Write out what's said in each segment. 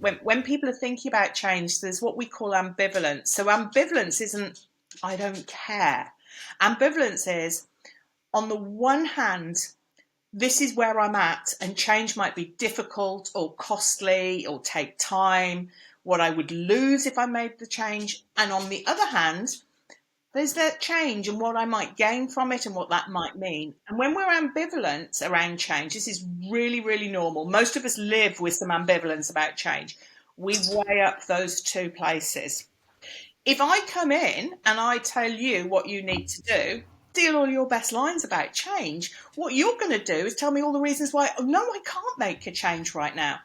when people are thinking about change, there's what we call ambivalence. So ambivalence isn't, I don't care. Ambivalence is, on the one hand, this is where I'm at, and change might be difficult or costly or take time, what I would lose if I made the change. And on the other hand, there's that change and what I might gain from it and what that might mean. And when we're ambivalent around change, this is really, really normal. Most of us live with some ambivalence about change. We weigh up those two places. If I come in and I tell you what you need to do, steal all your best lines about change, what you're going to do is tell me all the reasons why, oh, no, I can't make a change right now.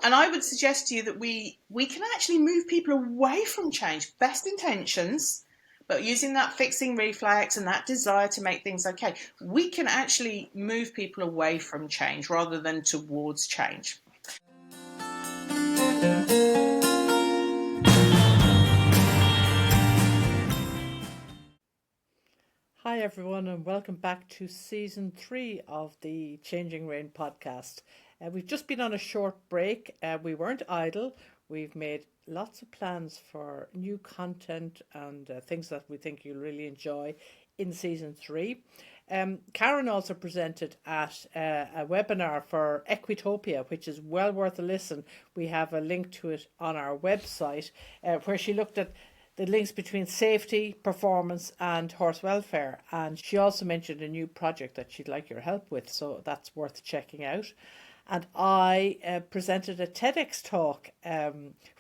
And I would suggest to you that we can actually move people away from change. Best intentions, but using that fixing reflex and that desire to make things okay, we can actually move people away from change rather than towards change. Hi everyone, and welcome back to season 3 of the Changing Rain podcast. We've just been on a short break. We weren't idle. We've made lots of plans for new content and things that we think you'll really enjoy in season 3. Karen also presented at a webinar for Equitopia, which is well worth a listen. We have a link to it on our website, where she looked at the links between safety, performance and horse welfare. And she also mentioned a new project that she'd like your help with, so that's worth checking out. And I presented a TEDx talk,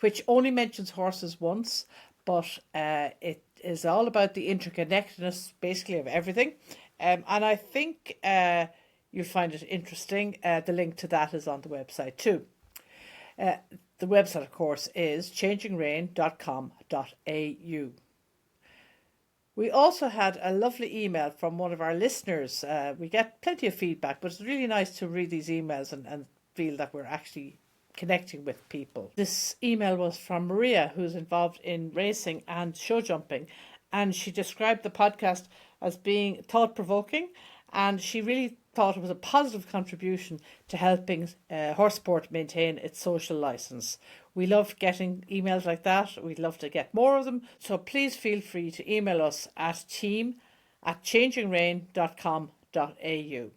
which only mentions horses once, but it is all about the interconnectedness, basically, of everything. And I think you'll find it interesting. The link to that is on the website too. The website, of course, is changingrain.com.au. We also had a lovely email from one of our listeners. We get plenty of feedback, but it's really nice to read these emails and feel that we're actually connecting with people. This email was from Maria, who's involved in racing and show jumping, and she described the podcast as being thought-provoking, and she really thought it was a positive contribution to helping horse sport maintain its social license. We love getting emails like that. We'd love to get more of them. So please feel free to email us at team@changingrain.com.au.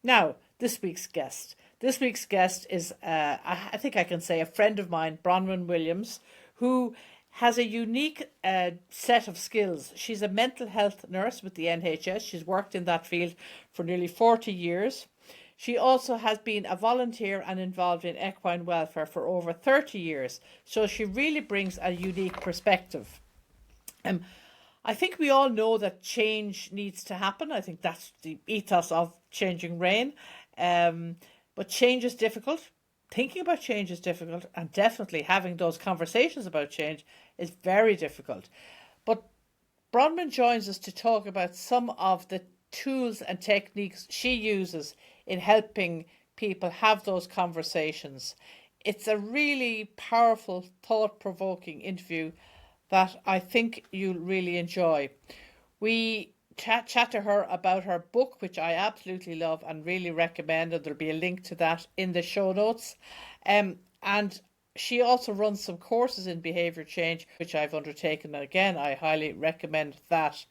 Now, this week's guest. This week's guest is, I think I can say, a friend of mine, Bronwen Williams, who has a unique set of skills. She's a mental health nurse with the NHS. She's worked in that field for nearly 40 years. She also has been a volunteer and involved in equine welfare for over 30 years. So she really brings a unique perspective. I think we all know that change needs to happen. I think that's the ethos of Changing Rain. But change is difficult. Thinking about change is difficult, and definitely having those conversations about change is very difficult. But Bronwen joins us to talk about some of the tools and techniques she uses in helping people have those conversations. It's a really powerful, thought-provoking interview that I think you'll really enjoy. We chat to her about her book, which I absolutely love and really recommend, and there'll be a link to that in the show notes. And she also runs some courses in behaviour change, which I've undertaken, and again, I highly recommend that.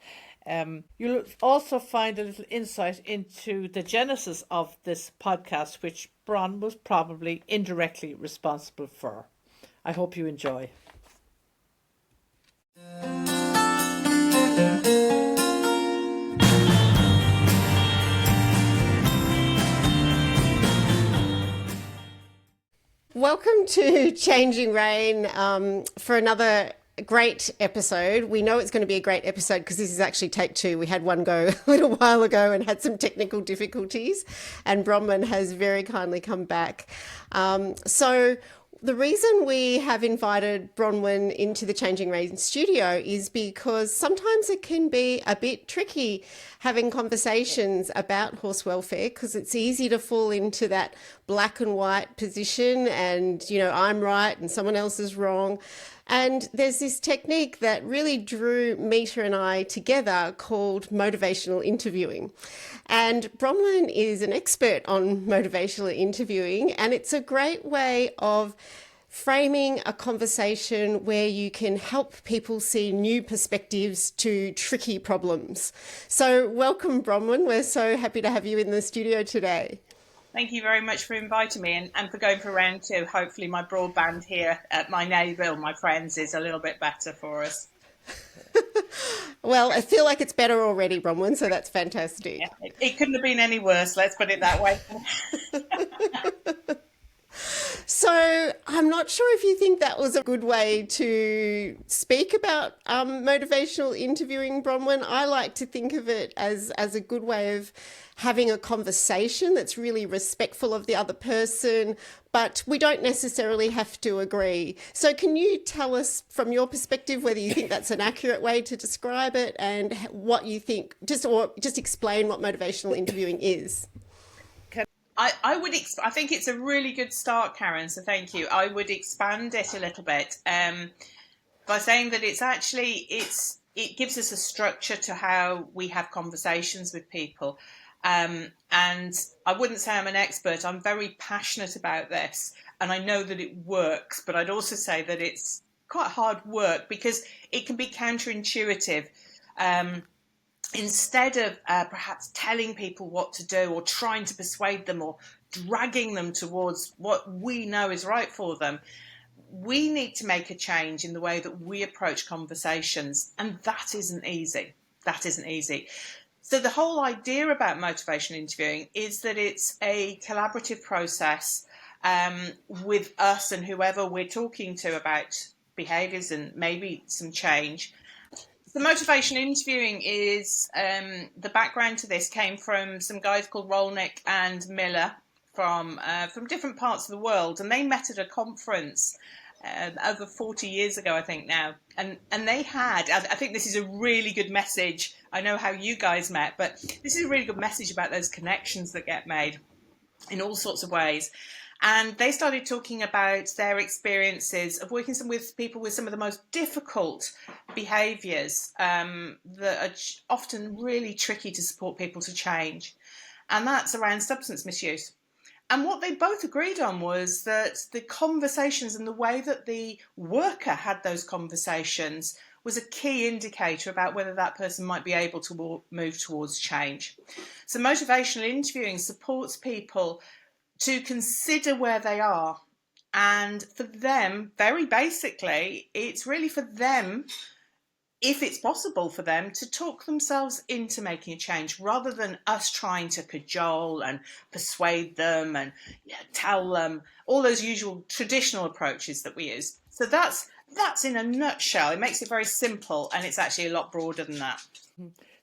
You'll also find a little insight into the genesis of this podcast, which Bron was probably indirectly responsible for. I hope you enjoy. Welcome to Changing Rain for another great episode. We know it's going to be a great episode because this is actually take 2. We had one go a little while ago and had some technical difficulties, and Bronwen has very kindly come back. So the reason we have invited Bronwen into the Changing Rain studio is because sometimes it can be a bit tricky having conversations about horse welfare, because it's easy to fall into that black and white position and, you know, I'm right and someone else is wrong. And there's this technique that really drew Meeta and I together called motivational interviewing. And Bronwen is an expert on motivational interviewing, and it's a great way of framing a conversation where you can help people see new perspectives to tricky problems. So welcome, Bronwen. We're so happy to have you in the studio today. Thank you very much for inviting me and for going for round two. Hopefully my broadband here at my neighbour, my friends, is a little bit better for us. Well, I feel like it's better already, Bronwen, so that's fantastic. Yeah, it couldn't have been any worse, let's put it that way. So I'm not sure if you think that was a good way to speak about motivational interviewing, Bronwen. I like to think of it as a good way of having a conversation that's really respectful of the other person, but we don't necessarily have to agree. So can you tell us from your perspective whether you think that's an accurate way to describe it and what you think, just explain what motivational interviewing is? I think it's a really good start, Karen, so thank you. I would expand it a little bit by saying that it gives us a structure to how we have conversations with people. And I wouldn't say I'm an expert. I'm very passionate about this and I know that it works, but I'd also say that it's quite hard work because it can be counterintuitive. Instead of perhaps telling people what to do or trying to persuade them or dragging them towards what we know is right for them, we need to make a change in the way that we approach conversations. And that isn't easy. That isn't easy. So the whole idea about motivational interviewing is that it's a collaborative process with us and whoever we're talking to about behaviours and maybe some change. The motivational interviewing is the background to this came from some guys called Rolnick and Miller from different parts of the world, and they met at a conference over 40 years ago, I think now, and they had, I think this is a really good message. I know how you guys met, but this is a really good message about those connections that get made in all sorts of ways. And they started talking about their experiences of working with people with some of the most difficult behaviours that are often really tricky to support people to change. And that's around substance misuse. And what they both agreed on was that the conversations and the way that the worker had those conversations was a key indicator about whether that person might be able to move towards change. So motivational interviewing supports people to consider where they are. And for them, very basically, it's really for them, if it's possible for them, to talk themselves into making a change rather than us trying to cajole and persuade them and tell them all those usual traditional approaches that we use. So that's in a nutshell. It makes it very simple, and it's actually a lot broader than that.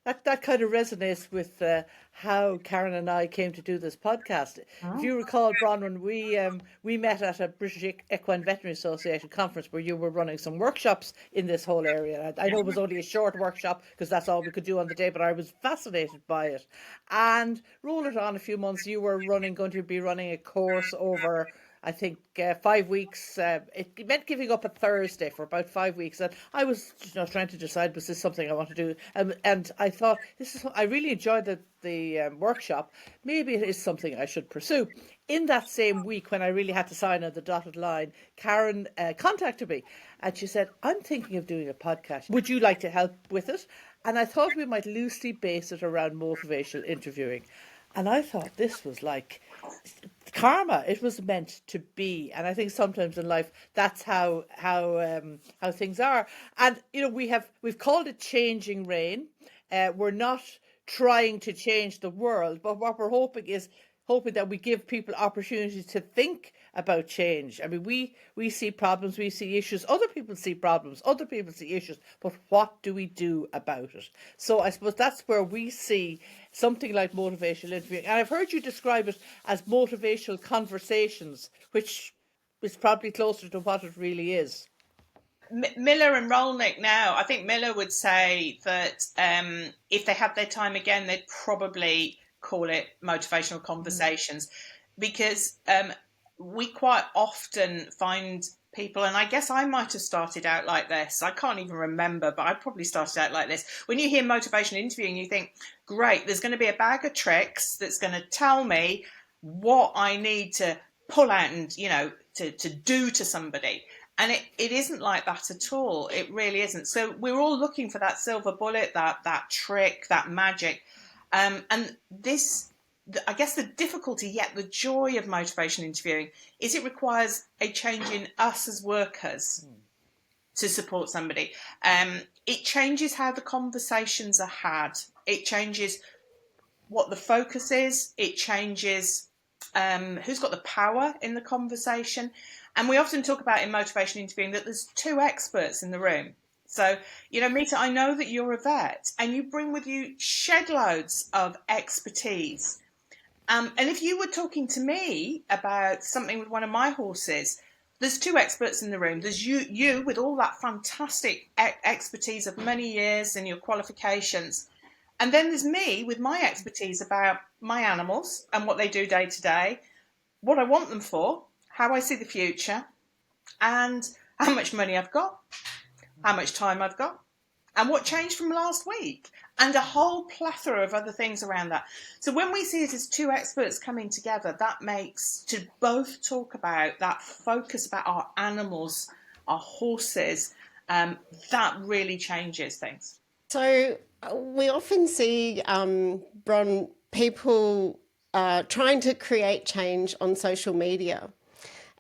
That kind of resonates with how Karen and I came to do this podcast. Oh. If you recall, Bronwen, we met at a British Equine Veterinary Association conference where you were running some workshops in this whole area. I know it was only a short workshop because that's all we could do on the day, but I was fascinated by it. And roll it on a few months, you were going to be running a course over, I think, 5 weeks. It meant giving up a Thursday for about 5 weeks, and I was trying to decide, was this something I want to do? And I thought, I really enjoyed the workshop. Maybe it is something I should pursue. In that same week, when I really had to sign on the dotted line, Karen contacted me, and she said, "I'm thinking of doing a podcast. Would you like to help with it?" And I thought we might loosely base it around motivational interviewing. And I thought this was like karma. It was meant to be. And I think sometimes in life that's how things are. And we've called it Changing Rain. We're not trying to change the world, but what we're hoping that we give people opportunities to think about change. I mean, we see problems, we see issues, other people see problems, other people see issues, but what do we do about it? So I suppose that's where we see something like motivational interviewing. And I've heard you describe it as motivational conversations, which is probably closer to what it really is. Miller and Rolnick now, I think Miller would say that if they had their time again, they'd probably call it motivational conversations, because we quite often find people, and I guess I might have started out like this, I can't even remember, but I probably started out like this. When you hear motivational interviewing, you think, great, there's going to be a bag of tricks that's going to tell me what I need to pull out and, to do to somebody. And it isn't like that at all. It really isn't. So we're all looking for that silver bullet, that trick, that magic. And this, I guess the difficulty, yet the joy of motivational interviewing, is it requires a change in us as workers to support somebody. It changes how the conversations are had. It changes what the focus is. It changes who's got the power in the conversation. And we often talk about in motivational interviewing that there's two experts in the room. So, Mita, I know that you're a vet and you bring with you shed loads of expertise. And if you were talking to me about something with one of my horses, there's two experts in the room. There's you with all that fantastic expertise of many years and your qualifications. And then there's me with my expertise about my animals and what they do day to day, what I want them for, how I see the future, and how much money I've got, how much time I've got, and what changed from last week, and a whole plethora of other things around that. So when we see it as two experts coming together, that makes to both talk about that focus about our animals, our horses, that really changes things. So we often see, Bron, people trying to create change on social media.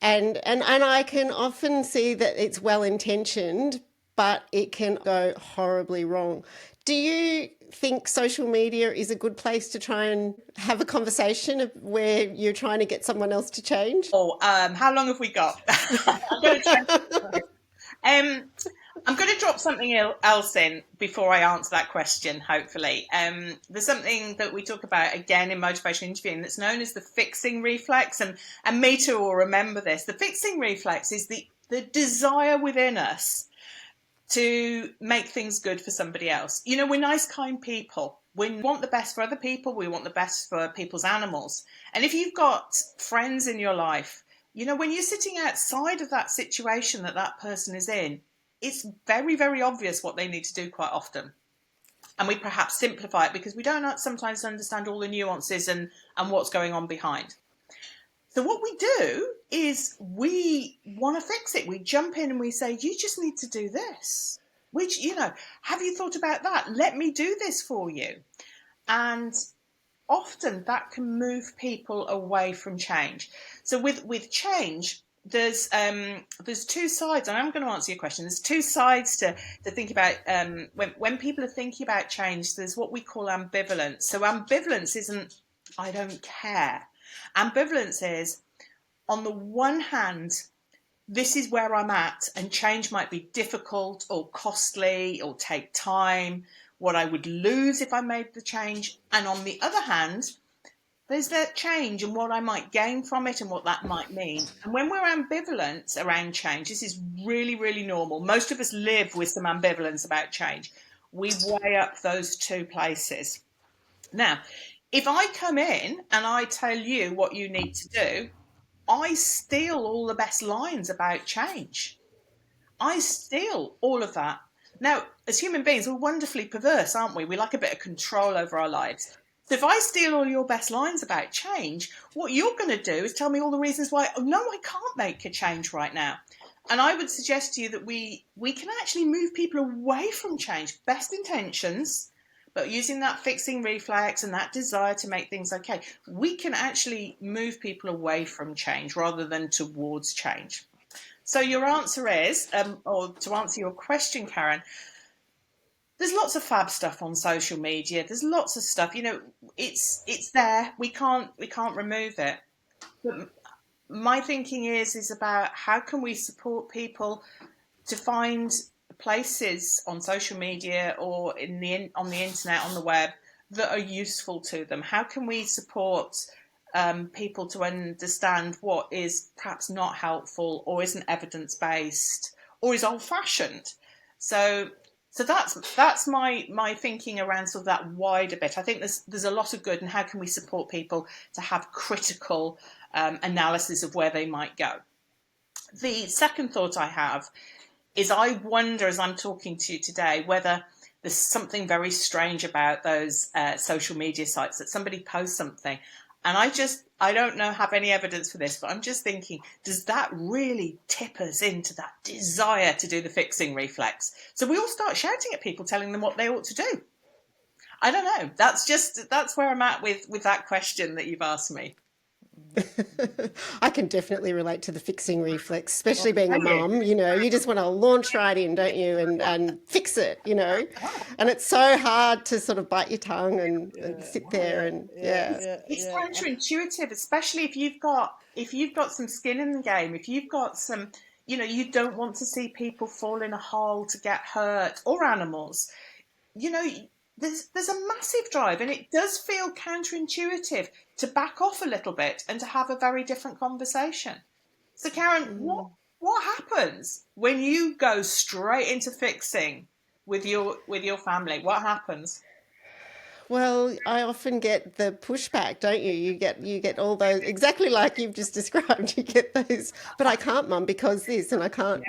And I can often see that it's well-intentioned, but it can go horribly wrong. Do you think social media is a good place to try and have a conversation of where you're trying to get someone else to change? How long have we got? I'm going to drop something else in before I answer that question, hopefully. There's something that we talk about again in motivational interviewing that's known as the fixing reflex, and Mita will remember this. The fixing reflex is the desire within us to make things good for somebody else. We're nice, kind people. We want the best for other people. We want the best for people's animals. And if you've got friends in your life, when you're sitting outside of that situation that person is in, it's very, very obvious what they need to do quite often. And we perhaps simplify it because we don't sometimes understand all the nuances and what's going on behind. So what we do is we want to fix it. We jump in and we say, you just need to do this. Which, have you thought about that? Let me do this for you. And often that can move people away from change. So with change, there's two sides, and I'm going to answer your question. There's two sides to think about. When people are thinking about change, there's what we call ambivalence. So ambivalence isn't, I don't care. Ambivalence is, on the one hand, this is where I'm at, and change might be difficult or costly or take time, what I would lose if I made the change. And on the other hand, there's that change and what I might gain from it and what that might mean. And when we're ambivalent around change, this is really, really normal. Most of us live with some ambivalence about change. We weigh up those two places. Now, if I come in and I tell you what you need to do, I steal all the best lines about change. I steal all of that. Now, as human beings, we're wonderfully perverse, aren't we? We like a bit of control over our lives. So if I steal all your best lines about change, what you're going to do is tell me all the reasons why, no, I can't make a change right now. And I would suggest to you that we can actually move people away from change. Best intentions, but using that fixing reflex and that desire to make things okay, we can actually move people away from change rather than towards change. So your answer is, or to answer your question, Karen, there's lots of fab stuff on social media. There's lots of stuff, it's there. We can't remove it. But my thinking is about how can we support people to find places on social media or on the internet, on the web, that are useful to them. How can we support people to understand what is perhaps not helpful or isn't evidence-based or is old-fashioned? So that's my thinking around sort of that wider bit. I think there's a lot of good, and how can we support people to have critical analysis of where they might go. The second thought I have is I wonder, as I'm talking to you today, whether there's something very strange about those social media sites, that somebody posts something and I just I don't know, have any evidence for this, but I'm just thinking, does that really tip us into that desire to do the fixing reflex? So we all start shouting at people, telling them what they ought to do. I don't know. That's where I'm at with that question that you've asked me. I can definitely relate to the fixing reflex, especially being a mum. You just want to launch right in, don't you, and fix it, and it's so hard to sort of bite your tongue and sit there and It's counterintuitive, especially if you've got some skin in the game, if you've got some, you don't want to see people fall in a hole to get hurt, or animals. There's a massive drive, and it does feel counterintuitive to back off a little bit and to have a very different conversation. So, Karen, what happens when you go straight into fixing with your family? What happens? Well, I often get the pushback, don't you? You get all those exactly like you've just described. You get those, but I can't, Mum, because this, and I can't,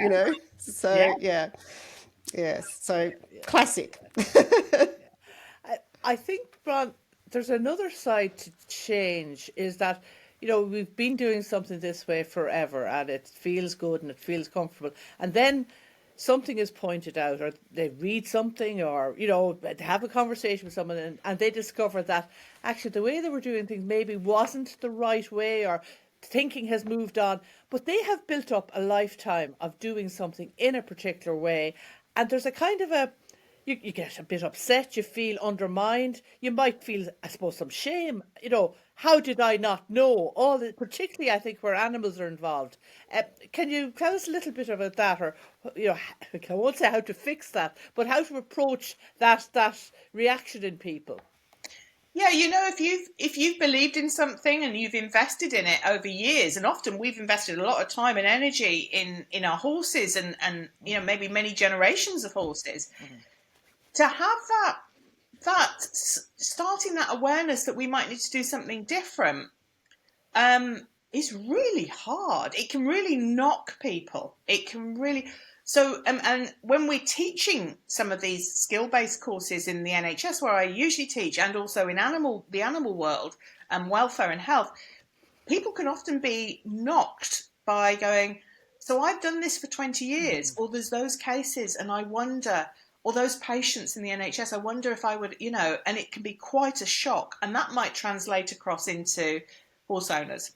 So yes, so classic. I think, Bron, there's another side to change, is that, we've been doing something this way forever and it feels good and it feels comfortable. And then something is pointed out, or they read something, or, they have a conversation with someone, and they discover that actually the way they were doing things maybe wasn't the right way, or thinking has moved on. But they have built up a lifetime of doing something in a particular way. And there's a kind of you get a bit upset, you feel undermined, you might feel, I suppose, some shame. How did I not know? Particularly, I think, where animals are involved. Can you tell us a little bit about that, or I won't say how to fix that, but how to approach that reaction in people? Yeah, if you've believed in something and you've invested in it over years, and often we've invested a lot of time and energy in our horses, and maybe many generations of horses. To have that starting that awareness that we might need to do something different is really hard. It can really knock people. It can really. So, and when we're teaching some of these skill-based courses in the NHS, where I usually teach, and also in the animal world and welfare and health, people can often be knocked by going, so I've done this for 20 years, or there's those cases, and I wonder, or those patients in the NHS, I wonder if I would, and it can be quite a shock, and that might translate across into horse owners.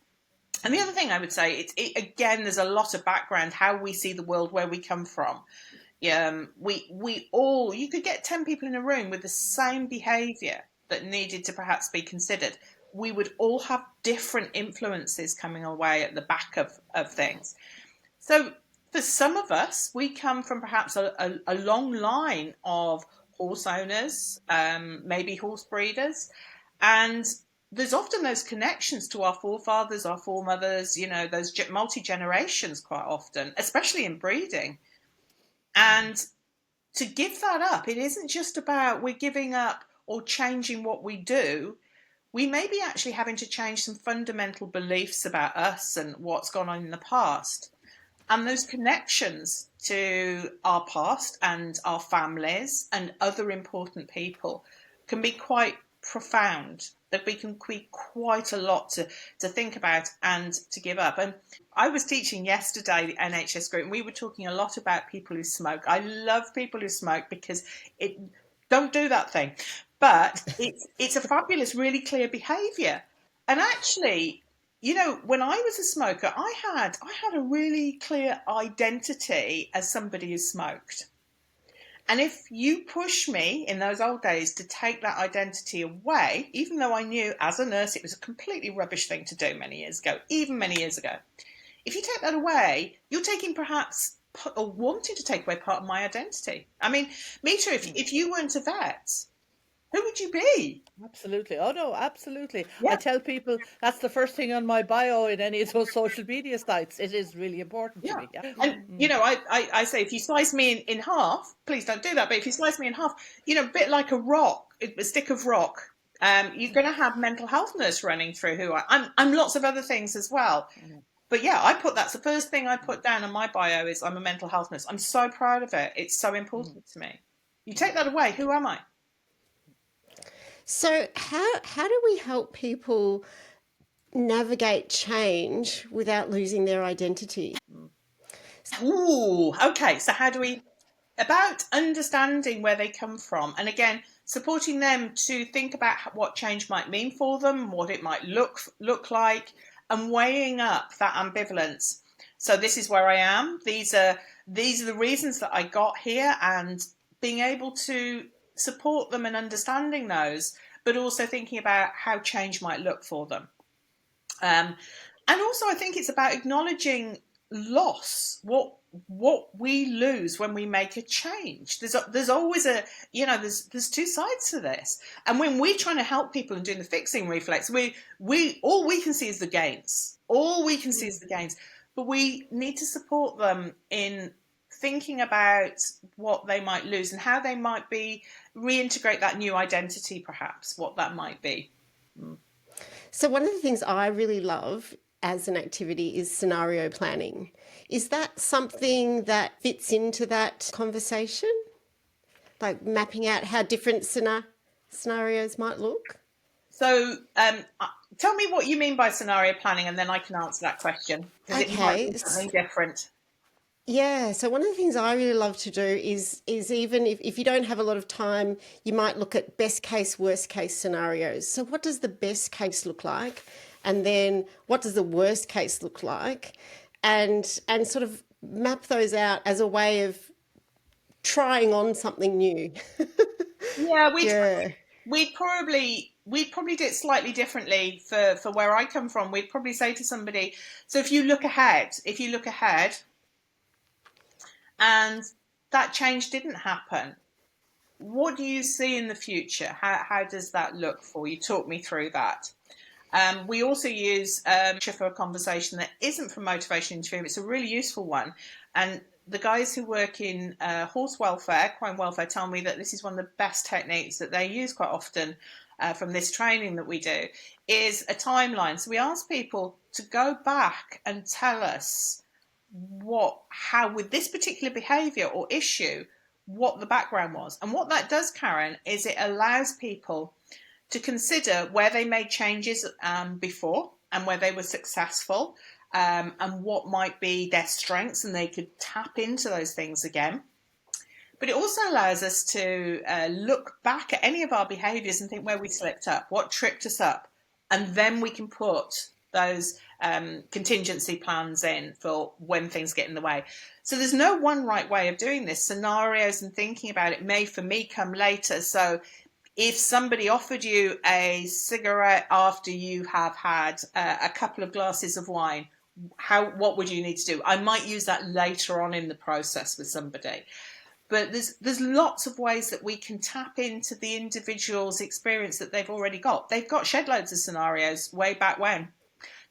And the other thing I would say, again, there's a lot of background, how we see the world, where we come from. We all, you could get 10 people in a room with the same behaviour that needed to perhaps be considered. We would all have different influences coming away at the back of things. So for some of us, we come from perhaps a long line of horse owners, maybe horse breeders, and there's often those connections to our forefathers, our foremothers, those multi-generations quite often, especially in breeding. And to give that up, it isn't just about we're giving up or changing what we do. We may be actually having to change some fundamental beliefs about us and what's gone on in the past. And those connections to our past and our families and other important people can be quite profound. That we can be quite a lot to think about and to give up. And I was teaching yesterday the NHS group, and we were talking a lot about people who smoke. I love people who smoke because don't do that thing. But it's a fabulous, really clear behaviour. And actually, when I was a smoker, I had a really clear identity as somebody who smoked. And if you push me in those old days to take that identity away, even though I knew as a nurse it was a completely rubbish thing to do many years ago, if you take that away, you're taking perhaps, or wanting to take away, part of my identity. I mean, Mita, if you weren't a vet, who would you be? Absolutely. Oh, no, absolutely. Yeah. I tell people that's the first thing on my bio in any of those social media sites. It is really important to me. Yeah. And, I say, if you slice me in half, please don't do that, but if you slice me in half, a bit like a rock, a stick of rock, you're going to have mental health nurse running through who I'm lots of other things as well. But yeah, that's the first thing I put down on my bio is I'm a mental health nurse. I'm so proud of it. It's so important to me. You take that away, who am I? So how do we help people navigate change without losing their identity? Ooh, okay. So how do we, about understanding where they come from, and again, supporting them to think about what change might mean for them, what it might look like, and weighing up that ambivalence. So this is where I am. These are the reasons that I got here, and being able to support them in understanding those, but also thinking about how change might look for them. And also, I think it's about acknowledging loss. What we lose when we make a change. There's always a, there's two sides to this. And when we're trying to help people and doing the fixing reflex, we all we can see is the gains. All we can see is the gains. But we need to support them in thinking about what they might lose and how they might be reintegrate that new identity, perhaps what that might be. So one of the things I really love as an activity is scenario planning. Is that something that fits into that conversation? Like mapping out how different scenarios might look? So tell me what you mean by scenario planning, and then I can answer that question. Because it might be something different. Yeah, so one of the things I really love to do is even if you don't have a lot of time, you might look at best case, worst case scenarios. So what does the best case look like? And then what does the worst case look like? And sort of map those out as a way of trying on something new. Yeah, we'd probably do it slightly differently for where I come from. We'd probably say to somebody, so if you look ahead and that change didn't happen, what do you see in the future? How does that look for you? Talk me through that. We also use for a conversation that isn't from motivational interviewing. It's a really useful one. And the guys who work in horse welfare, equine welfare, tell me that this is one of the best techniques that they use quite often from this training that we do, is a timeline. So we ask people to go back and tell us how with this particular behaviour or issue, what the background was. And what that does, Karen, is it allows people to consider where they made changes before and where they were successful, and what might be their strengths, and they could tap into those things again. But it also allows us to look back at any of our behaviours and think where we slipped up, what tripped us up, and then we can put those contingency plans in for when things get in the way. So there's no one right way of doing this. Scenarios and thinking about it may, for me, come later. So if somebody offered you a cigarette after you have had a couple of glasses of wine, what would you need to do? I might use that later on in the process with somebody. But there's lots of ways that we can tap into the individual's experience that they've already got. They've got shed loads of scenarios way back when.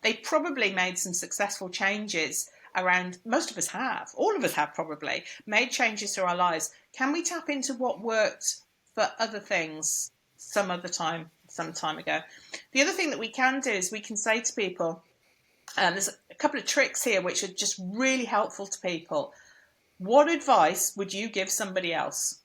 They probably made some successful changes around, most of us have, all of us have probably, made changes through our lives. Can we tap into what worked for other things some time ago? The other thing that we can do is we can say to people, there's a couple of tricks here which are just really helpful to people. What advice would you give somebody else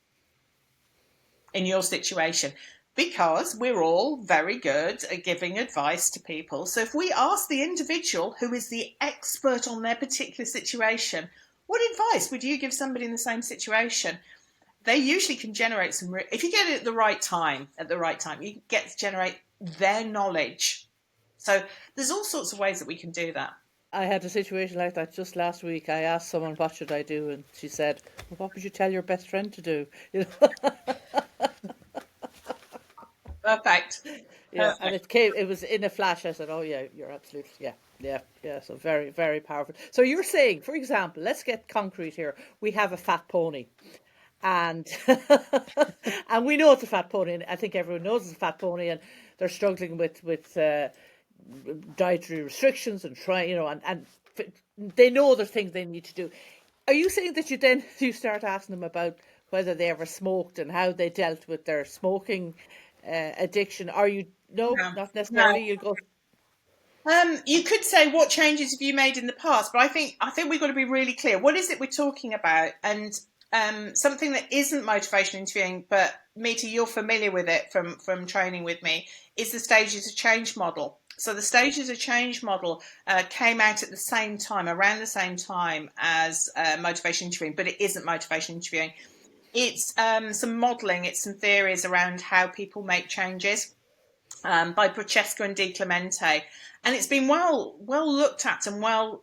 in your situation? Because we're all very good at giving advice to people. So if we ask the individual who is the expert on their particular situation, what advice would you give somebody in the same situation? They usually can generate some, if you get it at the right time, you get to generate their knowledge. So there's all sorts of ways that we can do that. I had a situation like that just last week. I asked someone, what should I do? And she said, well, what would you tell your best friend to do? You know? Perfect. Yeah, and it was in a flash. I said, oh yeah, you're absolutely, yeah. So very, very powerful. So you're saying, for example, let's get concrete here. We have a fat pony. And and we know it's a fat pony, and I think everyone knows it's a fat pony, and they're struggling with dietary restrictions and and they know there's things they need to do. Are you saying that you start asking them about whether they ever smoked and how they dealt with their smoking addiction? Are you not necessarily? You go. You could say, what changes have you made in the past? But I think we've got to be really clear. What is it we're talking about? And something that isn't motivational interviewing, but Meeta, you're familiar with it from training with me, is the stages of change model. So the stages of change model came out at the same time, around the same time as motivation interviewing, but it isn't motivation interviewing. It's some modelling, it's some theories around how people make changes by Francesca and Di Clemente. And it's been well looked at and well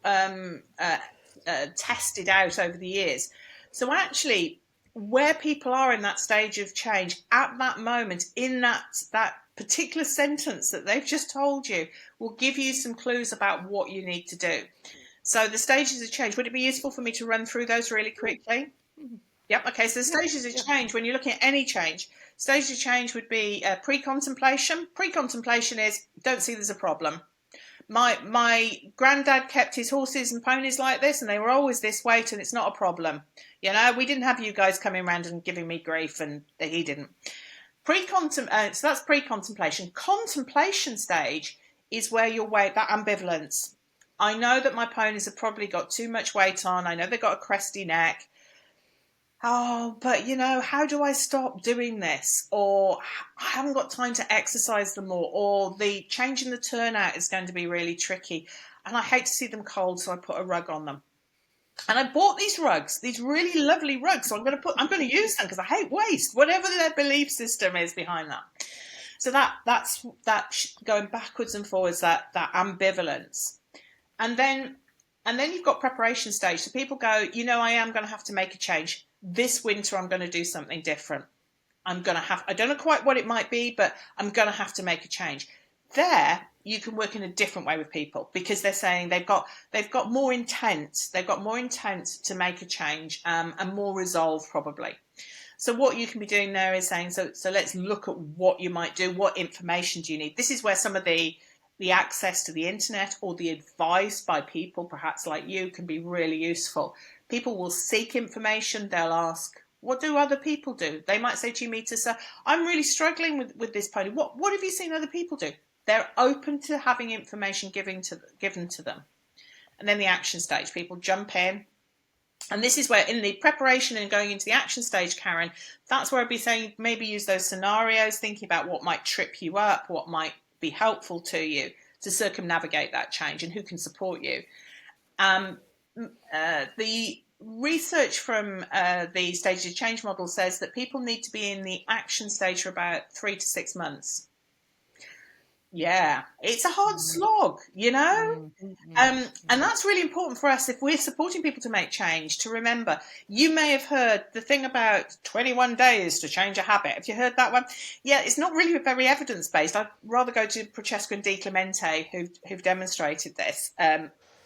tested out over the years. So actually, where people are in that stage of change at that moment, in that particular sentence that they've just told you, will give you some clues about what you need to do. So the stages of change, would it be useful for me to run through those really quickly? Yep. Okay. So the stages of change, when you're looking at any change, stages of change would be pre-contemplation. Pre-contemplation is, don't see there's a problem. My granddad kept his horses and ponies like this, and they were always this weight, and it's not a problem. You know, we didn't have you guys coming around and giving me grief, and he didn't. So that's pre-contemplation. Contemplation stage is where you're that ambivalence. I know that my ponies have probably got too much weight on. I know they've got a crusty neck. Oh, but you know, how do I stop doing this? Or I haven't got time to exercise them more, or the changing the turnout is going to be really tricky. And I hate to see them cold, so I put a rug on them. And I bought these rugs, these really lovely rugs. So I'm going to use them because I hate waste, whatever their belief system is behind that. So that's going backwards and forwards, that ambivalence. And then you've got preparation stage. So people go, you know, I am going to have to make a change. This winter, I'm going to do something different. I don't know quite what it might be, but I'm going to have to make a change. There, you can work in a different way with people because they're saying they've got more intent. They've got more intent to make a change and more resolve probably. So what you can be doing there is saying, so let's look at what you might do. What information do you need? This is where some of the access to the internet or the advice by people, perhaps like you, can be really useful. People will seek information. They'll ask, what do other people do? They might say to you, Mita, so I'm really struggling with this pony. What have you seen other people do? They're open to having information given to them. And then the action stage, people jump in. And this is where in the preparation and going into the action stage, Karen, that's where I'd be saying maybe use those scenarios, thinking about what might trip you up, what might be helpful to you to circumnavigate that change and who can support you. The research from the stages of change model says that people need to be in the action stage for about 3 to 6 months. Yeah, it's a hard slog, you know, and that's really important for us if we're supporting people to make change, to remember. You may have heard the thing about 21 days to change a habit. Have you heard that one? Yeah, it's not really very evidence-based. I'd rather go to Francesca and Di Clemente who've demonstrated this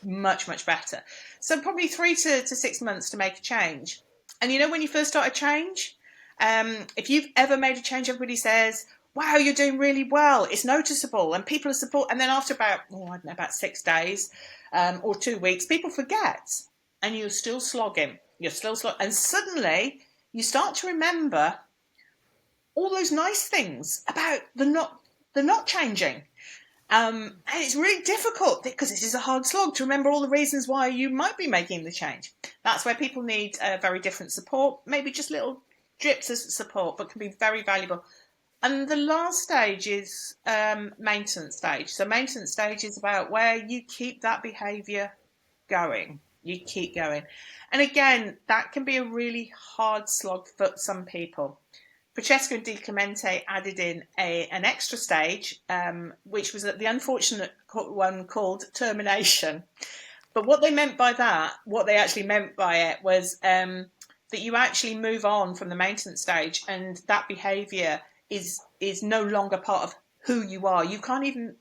much better. So probably 3 to 6 months to make a change. And you know, when you first start a change, if you've ever made a change, everybody says, wow, you're doing really well. It's noticeable. And people are support. And then after about 6 days or 2 weeks, people forget. And you're still slogging. And suddenly you start to remember all those nice things about the not changing. And it's really difficult because this is a hard slog to remember all the reasons why you might be making the change. That's where people need very different support, maybe just little drips of support, but can be very valuable. And the last stage is maintenance stage. So maintenance stage is about where you keep that behaviour going. You keep going. And again, that can be a really hard slog for some people. Francesca and Di Clemente added in an extra stage, which was the unfortunate one called termination. But what they actually meant by it was that you actually move on from the maintenance stage and that behaviour is no longer part of who you are. You can't even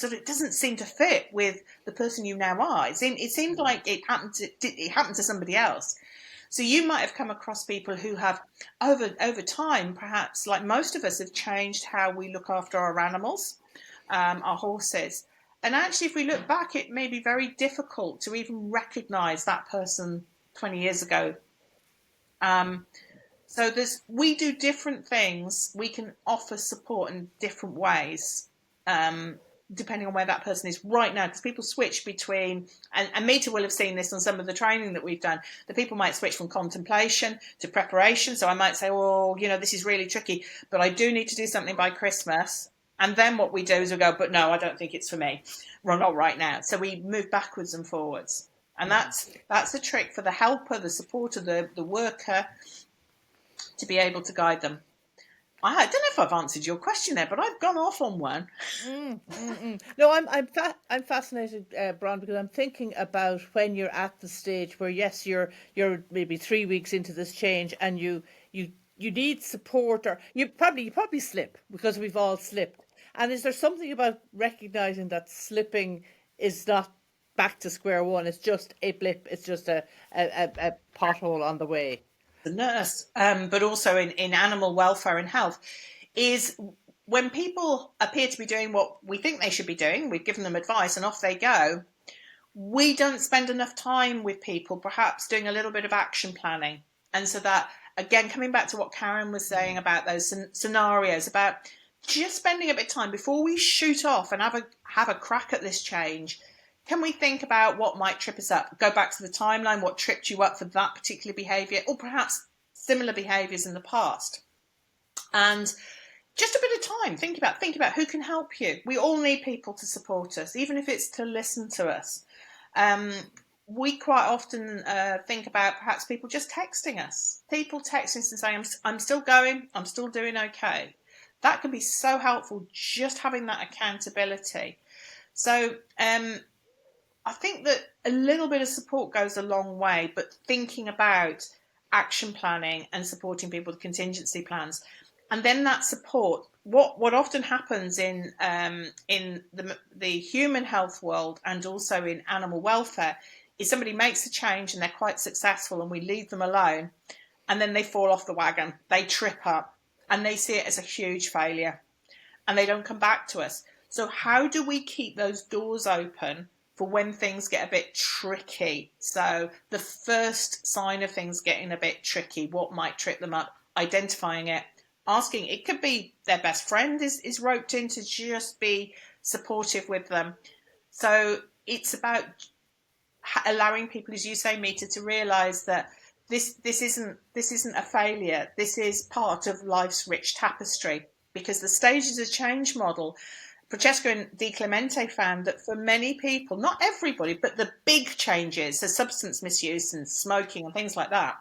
it doesn't seem to fit with the person you now are. It seems like it happened to somebody else. So you might have come across people who have over time, perhaps like most of us, have changed how we look after our animals, our horses. And actually, if we look back, it may be very difficult to even recognise that person 20 years ago. So we do different things. We can offer support in different ways, depending on where that person is right now. Because people switch between, and Mita will have seen this on some of the training that we've done, that people might switch from contemplation to preparation. So I might say, oh, you know, this is really tricky, but I do need to do something by Christmas. And then what we do is we go, but no, I don't think it's for me. Well, not right now. So we move backwards and forwards. And that's a trick for the helper, the supporter, the worker, to be able to guide them. I don't know if I've answered your question there, but I've gone off on one. No, I'm fascinated, Bron, because I'm thinking about when you're at the stage where, yes, you're maybe 3 weeks into this change, and you need support, or you probably slip, because we've all slipped. And is there something about recognizing that slipping is not back to square one? It's just a blip. It's just a pothole on the way. The nurse, but also in animal welfare and health, is when people appear to be doing what we think they should be doing, we've given them advice and off they go, we don't spend enough time with people perhaps doing a little bit of action planning. And so that, again, coming back to what Karen was saying about those scenarios, about just spending a bit of time before we shoot off and have a crack at this change. Can we think about what might trip us up? Go back to the timeline, what tripped you up for that particular behaviour, or perhaps similar behaviours in the past. And just a bit of time, think about who can help you. We all need people to support us, even if it's to listen to us. We quite often think about perhaps people just texting us. People texting us and saying, I'm still going, I'm still doing okay. That can be so helpful, just having that accountability. So I think that a little bit of support goes a long way, but thinking about action planning and supporting people with contingency plans, and then that support. What often happens in the human health world and also in animal welfare is somebody makes a change and they're quite successful, and we leave them alone, and then they fall off the wagon, they trip up, and they see it as a huge failure, and they don't come back to us. So how do we keep those doors open for when things get a bit tricky? So the first sign of things getting a bit tricky, what might trip them up, identifying it, asking. It could be their best friend is roped in to just be supportive with them. So it's about allowing people, as you say, Mita, to realise that this isn't a failure. This is part of life's rich tapestry, because the stages of change model, Francesca and Di Clemente found that for many people, not everybody, but the big changes, so substance misuse and smoking and things like that,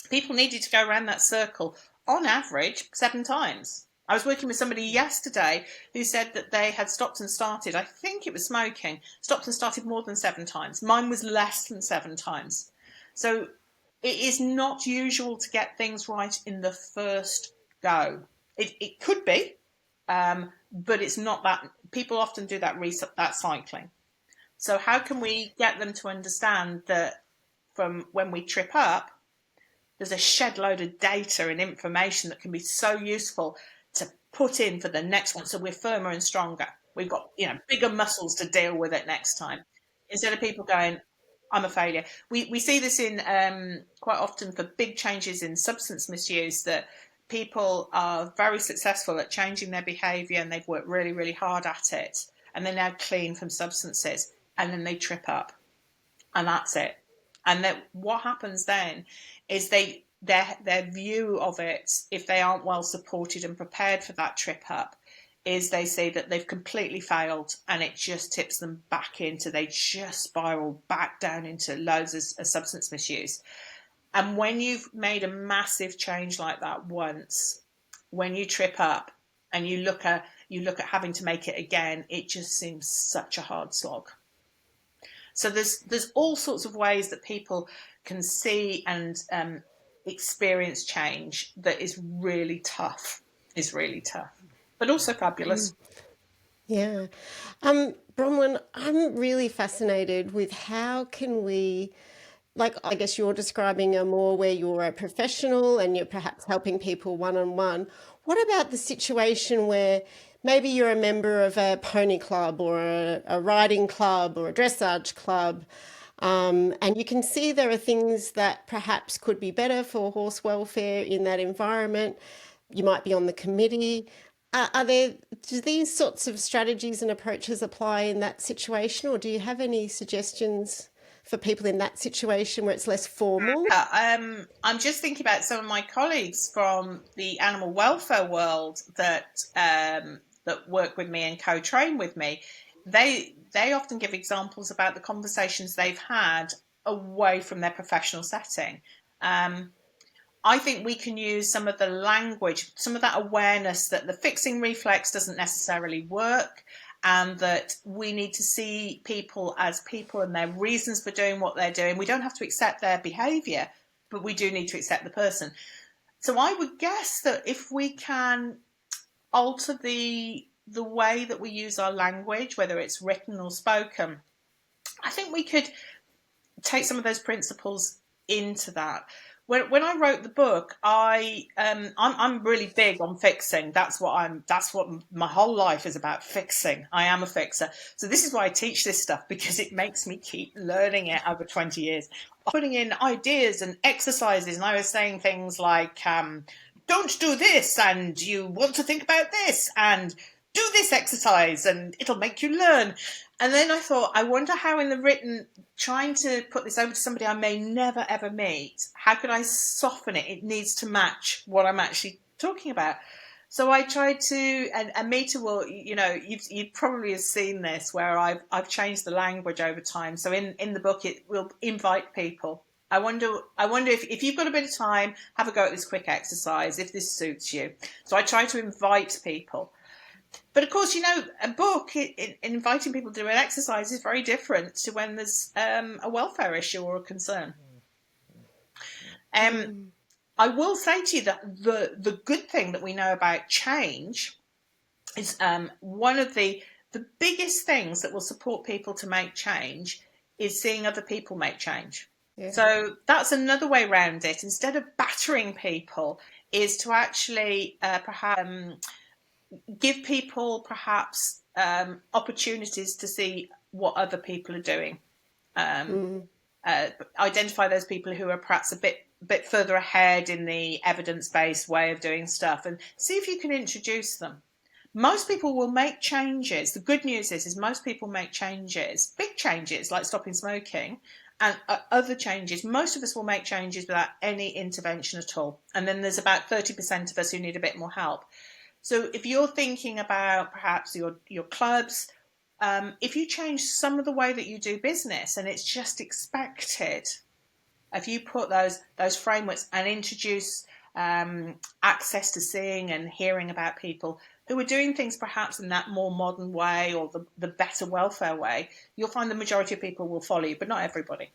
people needed to go around that circle on average 7 times. I was working with somebody yesterday who said that they had stopped and started, I think it was smoking, stopped and started more than 7 times. Mine was less than 7 times. So it is not usual to get things right in the first go. It could be, but it's not that. People often do that cycling. So how can we get them to understand that from when we trip up, there's a shed load of data and information that can be so useful to put in for the next one, so we're firmer and stronger. We've got bigger muscles to deal with it next time, instead of people going, I'm a failure. We see this in quite often for big changes in substance misuse, that people are very successful at changing their behaviour and they've worked really, really hard at it, and they're now clean from substances, and then they trip up, and that's it. And then what happens then is their view of it, if they aren't well supported and prepared for that trip up, is they say that they've completely failed, and it just tips them back into, they just spiral back down into loads of substance misuse. And when you've made a massive change like that once, when you trip up and you look at having to make it again, it just seems such a hard slog. So there's all sorts of ways that people can see and experience change that is really tough, but also fabulous. Yeah. Bronwen, I'm really fascinated with how can we, like, I guess you're describing a more where you're a professional and you're perhaps helping people one-on-one. What about the situation where maybe you're a member of a pony club or a riding club or a dressage club, and you can see there are things that perhaps could be better for horse welfare in that environment. You might be on the committee. Do these sorts of strategies and approaches apply in that situation, or do you have any suggestions for people in that situation where it's less formal? I'm just thinking about some of my colleagues from the animal welfare world that that work with me and co-train with me, they often give examples about the conversations they've had away from their professional setting. I think we can use some of the language, some of that awareness that the fixing reflex doesn't necessarily work, and that we need to see people as people and their reasons for doing what they're doing. We don't have to accept their behaviour, but we do need to accept the person. So I would guess that if we can alter the way that we use our language, whether it's written or spoken, I think we could take some of those principles into that. When I wrote the book, I'm really big on fixing. That's what my whole life is about, fixing. I am a fixer. So this is why I teach this stuff, because it makes me keep learning it over 20 years. Putting in ideas and exercises, and I was saying things like, don't do this, and you want to think about this, and do this exercise, and it'll make you learn. And then I thought, I wonder how in the written, trying to put this over to somebody I may never ever meet, how could I soften it? It needs to match what I'm actually talking about. So I tried to, and Mita will, you've probably have seen this, where I've changed the language over time. So in the book, it will invite people. I wonder if you've got a bit of time, have a go at this quick exercise, if this suits you. So I try to invite people. But of course, a book, inviting people to do an exercise is very different to when there's a welfare issue or a concern. I will say to you that the good thing that we know about change is one of the biggest things that will support people to make change is seeing other people make change. Yeah. So that's another way around it. Instead of battering people, is to actually perhaps give people perhaps opportunities to see what other people are doing. Identify those people who are perhaps a bit further ahead in the evidence-based way of doing stuff, and see if you can introduce them. Most people will make changes. The good news is most people make changes, big changes like stopping smoking, and other changes. Most of us will make changes without any intervention at all. And then there's about 30% of us who need a bit more help. So if you're thinking about perhaps your clubs, if you change some of the way that you do business, and it's just expected, if you put those frameworks and introduce access to seeing and hearing about people who are doing things perhaps in that more modern way or the better welfare way, you'll find the majority of people will follow you, but not everybody.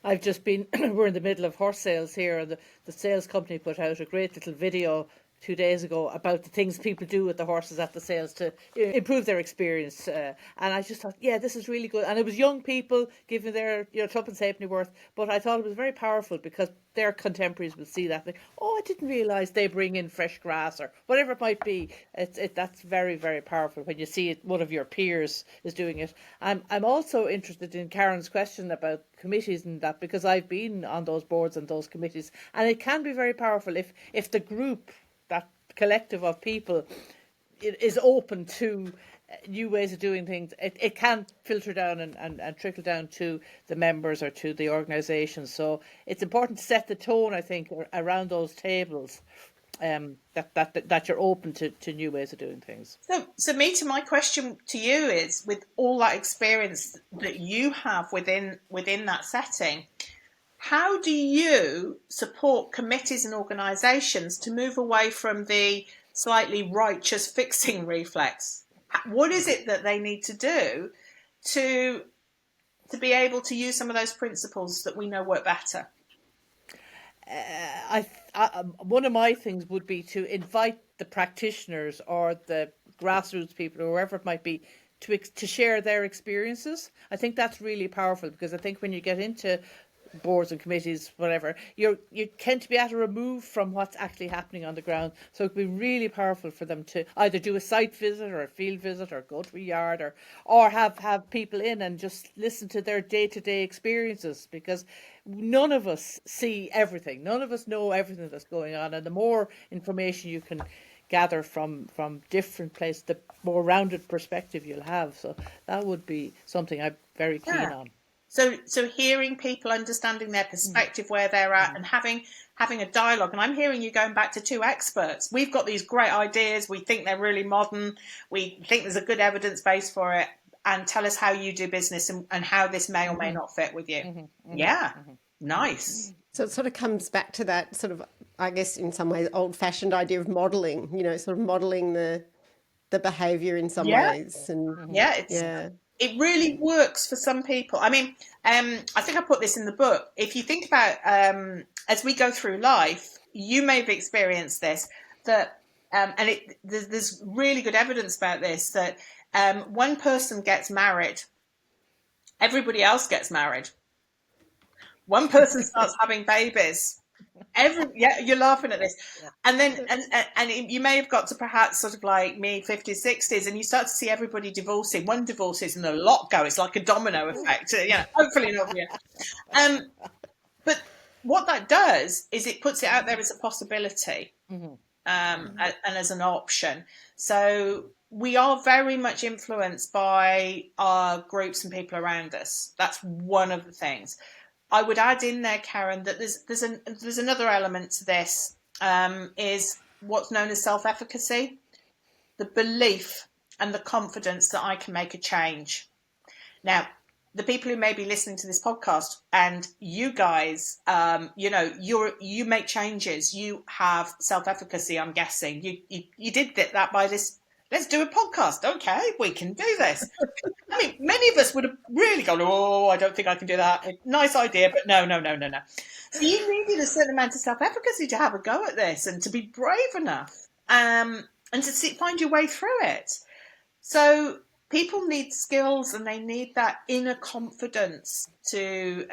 I've just been, we're in the middle of horse sales here, and the sales company put out a great little video 2 days ago about the things people do with the horses at the sales to improve their experience. And I just thought, yeah, this is really good. And it was young people giving their tuppence halfpenny worth. But I thought it was very powerful because their contemporaries will see that. Like, oh, I didn't realise they bring in fresh grass or whatever it might be. That's very, very powerful when you see it, one of your peers is doing it. I'm also interested in Karen's question about committees and that, because I've been on those boards and those committees. And it can be very powerful if the group, that collective of people, is open to new ways of doing things. It can filter down and trickle down to the members or to the organisations. So it's important to set the tone, I think, around those tables, that you're open to new ways of doing things. So Mita, my question to you is, with all that experience that you have within that setting, how do you support committees and organisations to move away from the slightly righteous fixing reflex? What is it that they need to do to be able to use some of those principles that we know work better? One of my things would be to invite the practitioners or the grassroots people or whoever it might be to share their experiences. I think that's really powerful, because I think when you get into boards and committees, whatever, you tend to be at a remove from what's actually happening on the ground. So it'd be really powerful for them to either do a site visit or a field visit or go to a yard or have people in and just listen to their day-to-day experiences, because none of us see everything. None of us know everything that's going on. And the more information you can gather from different places, the more rounded perspective you'll have. So that would be something I'm very keen on. So hearing people, understanding their perspective, where they're at, and having a dialogue. And I'm hearing you going back to two experts. We've got these great ideas. We think they're really modern. We think there's a good evidence base for it. And tell us how you do business and how this may or may not fit with you. Yeah. Nice. So it sort of comes back to that sort of, I guess, in some ways, old-fashioned idea of modeling, sort of modeling the behavior in some ways. And it really works for some people. I mean, I think I put this in the book. If you think about, as we go through life, you may have experienced this, that, there's really good evidence about this, that one person gets married, everybody else gets married. One person starts having babies. You're laughing at this. Yeah. And then, and you may have got to perhaps sort of like me, 50s, 60s, and you start to see everybody divorcing. One divorces and a lot go. It's like a domino effect. Hopefully not. Yeah. But what that does is it puts it out there as a possibility, and as an option. So we are very much influenced by our groups and people around us. That's one of the things. I would add in there, Karen, that there's another element to this, is what's known as self-efficacy, the belief and the confidence that I can make a change. Now, the people who may be listening to this podcast, and you guys, you make changes. You have self-efficacy. I'm guessing you did that by this. Let's do a podcast. Okay, we can do this. I mean, many of us would have really gone, oh, I don't think I can do that. Nice idea, but no. So you needed a certain amount of self-efficacy to have a go at this and to be brave enough, and to find your way through it. So people need skills, and they need that inner confidence to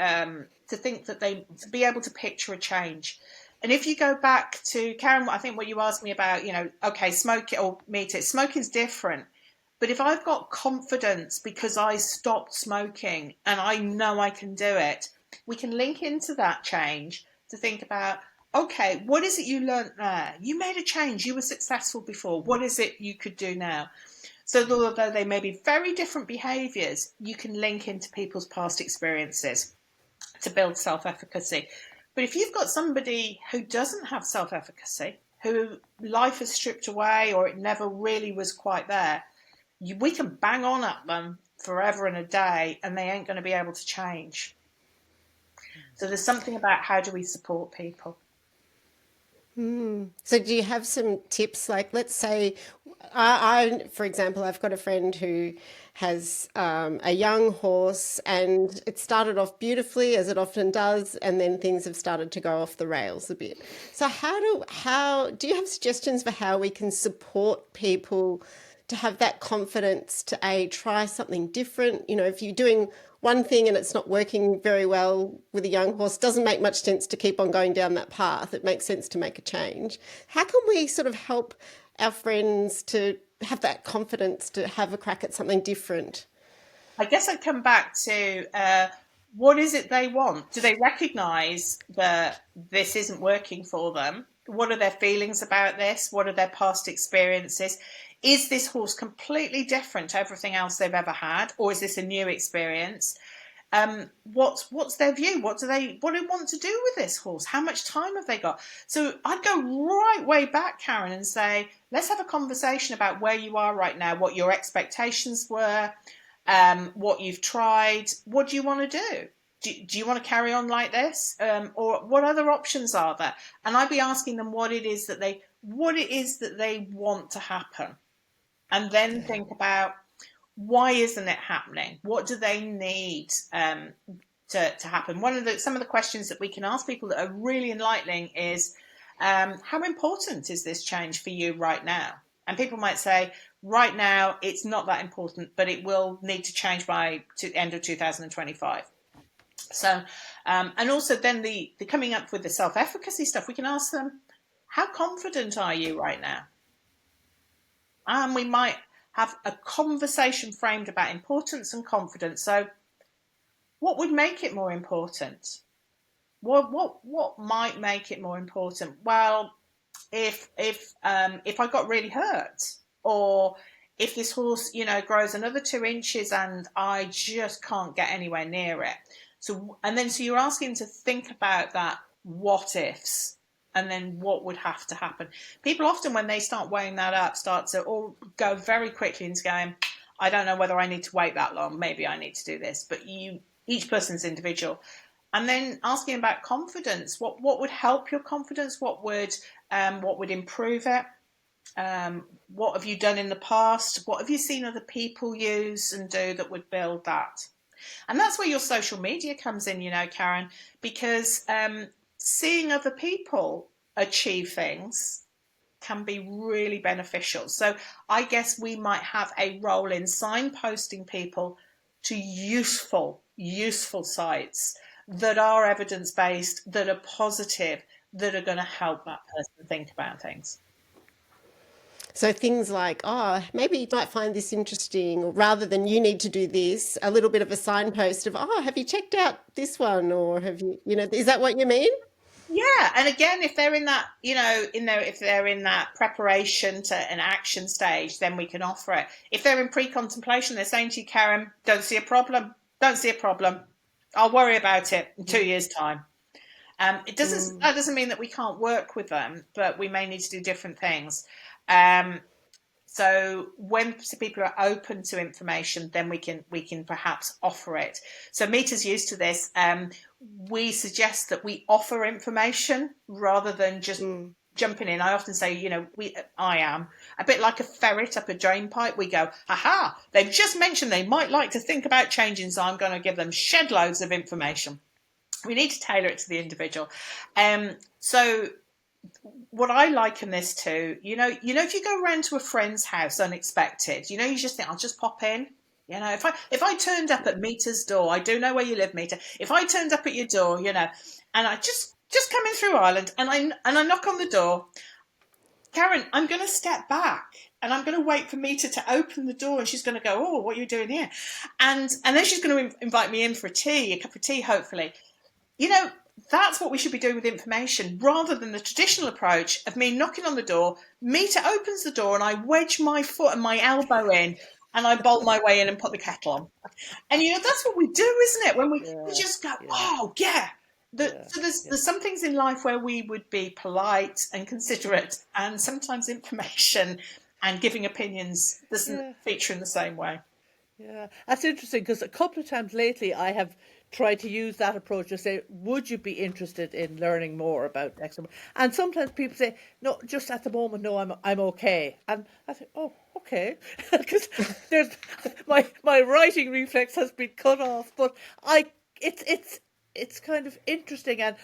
think that to be able to picture a change. And if you go back to, Karen, I think what you asked me about, okay, smoke it or meet it. Smoking's different. But if I've got confidence because I stopped smoking and I know I can do it, we can link into that change to think about, okay, what is it you learned there? You made a change. You were successful before. What is it you could do now? So although they may be very different behaviours, you can link into people's past experiences to build self-efficacy. But if you've got somebody who doesn't have self-efficacy, who life has stripped away or it never really was quite there, we can bang on at them forever and a day and they ain't going to be able to change. So there's something about how do we support people. So do you have some tips? Like, let's say, for example, I've got a friend who has a young horse, and it started off beautifully, as it often does, and then things have started to go off the rails a bit. So how do you have suggestions for how we can support people to have that confidence to try something different? If you're doing one thing and it's not working very well with a young horse, doesn't make much sense to keep on going down that path. It makes sense to make a change. How can we sort of help our friends to have that confidence to have a crack at something different? I guess I'd come back to what is it they want? Do they recognise that this isn't working for them? What are their feelings about this? What are their past experiences? Is this horse completely different to everything else they've ever had, or is this a new experience? What's their view? What do they want to do with this horse? How much time have they got? So I'd go right way back, Karen, and say, let's have a conversation about where you are right now, what your expectations were, what you've tried. What do you want to do? Do you want to carry on like this? Or what other options are there? And I'd be asking them what it is that they want to happen. And then think about, why isn't it happening? What do they need to happen? Some of the questions that we can ask people that are really enlightening is, how important is this change for you right now? And people might say, right now, it's not that important, but it will need to change by the end of 2025. So, and also then the coming up with the self-efficacy stuff, we can ask them, how confident are you right now? And we might have a conversation framed about importance and confidence. So what would make it more important? What might make it more important? Well, if I got really hurt, or if this horse, grows another 2 inches and I just can't get anywhere near it. So you're asking to think about that what ifs, and then what would have to happen. People often, when they start weighing that up, start to all go very quickly into going, I don't know whether I need to wait that long. Maybe I need to do this. But each person's individual. And then asking about confidence. What would help your confidence? What would improve it? What have you done in the past? What have you seen other people use and do that would build that? And that's where your social media comes in, Karen, because seeing other people achieve things can be really beneficial. So I guess we might have a role in signposting people to useful sites that are evidence-based, that are positive, that are going to help that person think about things. So things like, oh, maybe you might find this interesting, or rather than you need to do this, a little bit of a signpost of, oh, have you checked out this one? Or have you, is that what you mean? Yeah. And again, if they're in that, if they're in that preparation to an action stage, then we can offer it. If they're in pre-contemplation, they're saying to you, Karen, don't see a problem. I'll worry about it in 2 years' time. That doesn't mean that we can't work with them, but we may need to do different things. So when people are open to information, then we can perhaps offer it. So Mita's used to this. We suggest that we offer information rather than just jumping in. I often say, I am a bit like a ferret up a drain pipe. We go, aha, they've just mentioned they might like to think about changing, so I'm going to give them shed loads of information. We need to tailor it to the individual. So what I liken this to, if you go around to a friend's house unexpected, you just think, I'll just pop in. If I turned up at Mita's door, I do know where you live, Mita. If I turned up at your door, and I just coming through Ireland, and I knock on the door, Karen, I'm going to step back and I'm going to wait for Mita to open the door, and she's going to go, oh, what are you doing here? And then she's going to invite me in for a cup of tea, hopefully. That's what we should be doing with information, rather than the traditional approach of me knocking on the door. Mita opens the door and I wedge my foot and my elbow in and I bolt my way in and put the kettle on. And, that's what we do, isn't it? When we just go, oh, yeah. So there's some things in life where we would be polite and considerate, and sometimes information and giving opinions doesn't feature in the same way. Yeah, that's interesting, because a couple of times lately I have tried to use that approach to say, would you be interested in learning more about X? And sometimes people say, no, just at the moment, no, I'm okay. And I think, oh, okay, because there's my writing reflex has been cut off. But it's kind of interesting. And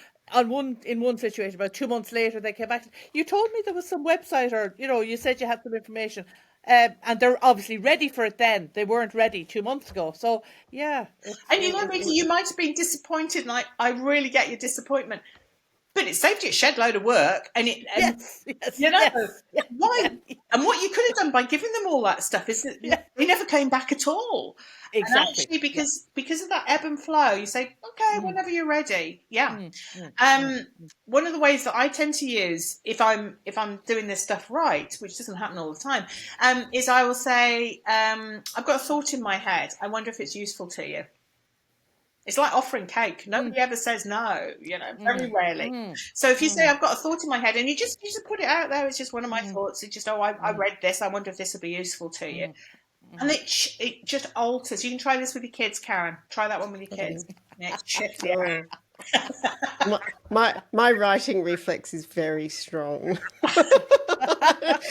in one situation, about 2 months later, they came back. You told me there was some website, or you said you had some information. And they're obviously ready for it then. They weren't ready 2 months ago. So, yeah. And Rita, you might have been disappointed, and I really get your disappointment. But it saved you a shed load of work. And why? And what you could have done by giving them all that stuff is that they never came back at all. Exactly. And actually, because of that ebb and flow, you say, okay, whenever you're ready. Yeah. One of the ways that I tend to use, if I'm doing this stuff right, which doesn't happen all the time, is I will say, I've got a thought in my head. I wonder if it's useful to you. It's like offering cake. Nobody ever says no, very rarely. So if you say, I've got a thought in my head, and you just put it out there, it's just one of my thoughts. It's just, I read this. I wonder if this will be useful to you. And it just alters. You can try this with your kids, Karen. Try that one with your kids. Shift the air. My writing reflex is very strong.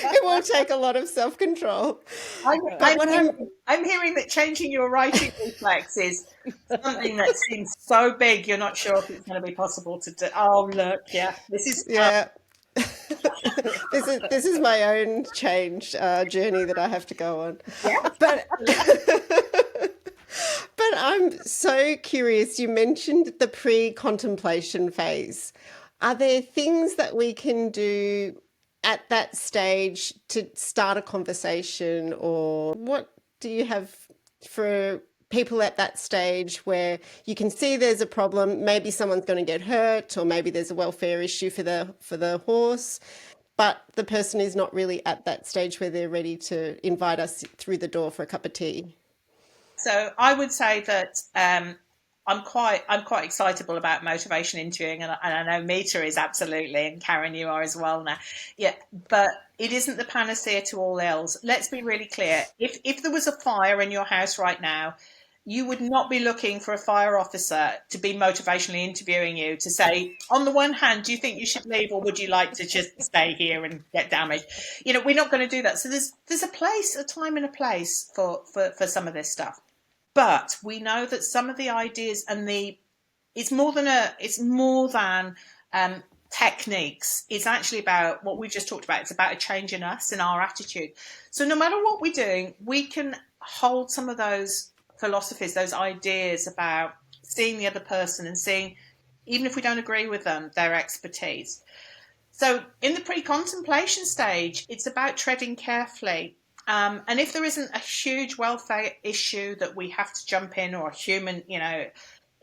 It will take a lot of self-control. I'm hearing that changing your writing reflex is something that seems so big you're not sure if it's going to be possible to do. Oh, look, this is this is my own change journey that I have to go on. Yeah. But I'm so curious. You mentioned the pre-contemplation phase. Are there things that we can do at that stage to start a conversation, or what do you have for people at that stage where you can see there's a problem? Maybe someone's going to get hurt, or maybe there's a welfare issue for the horse, but the person is not really at that stage where they're ready to invite us through the door for a cup of tea. So I would say that I'm quite excitable about motivation interviewing, and I know Mita is absolutely, and Karen, you are as well now. Yeah, but it isn't the panacea to all ills. Let's be really clear. If there was a fire in your house right now, you would not be looking for a fire officer to be motivationally interviewing you to say, on the one hand, do you think you should leave, or would you like to just stay here and get damaged? You know, we're not going to do that. So there's a place, a time and a place for some of this stuff. But we know that some of the ideas and it's more than techniques. It's actually about what we've just talked about. It's about a change in us and our attitude. So no matter what we're doing, we can hold some of those philosophies, those ideas about seeing the other person and seeing, even if we don't agree with them, their expertise. So in the pre-contemplation stage, it's about treading carefully. And if there isn't a huge welfare issue that we have to jump in, or a human, you know,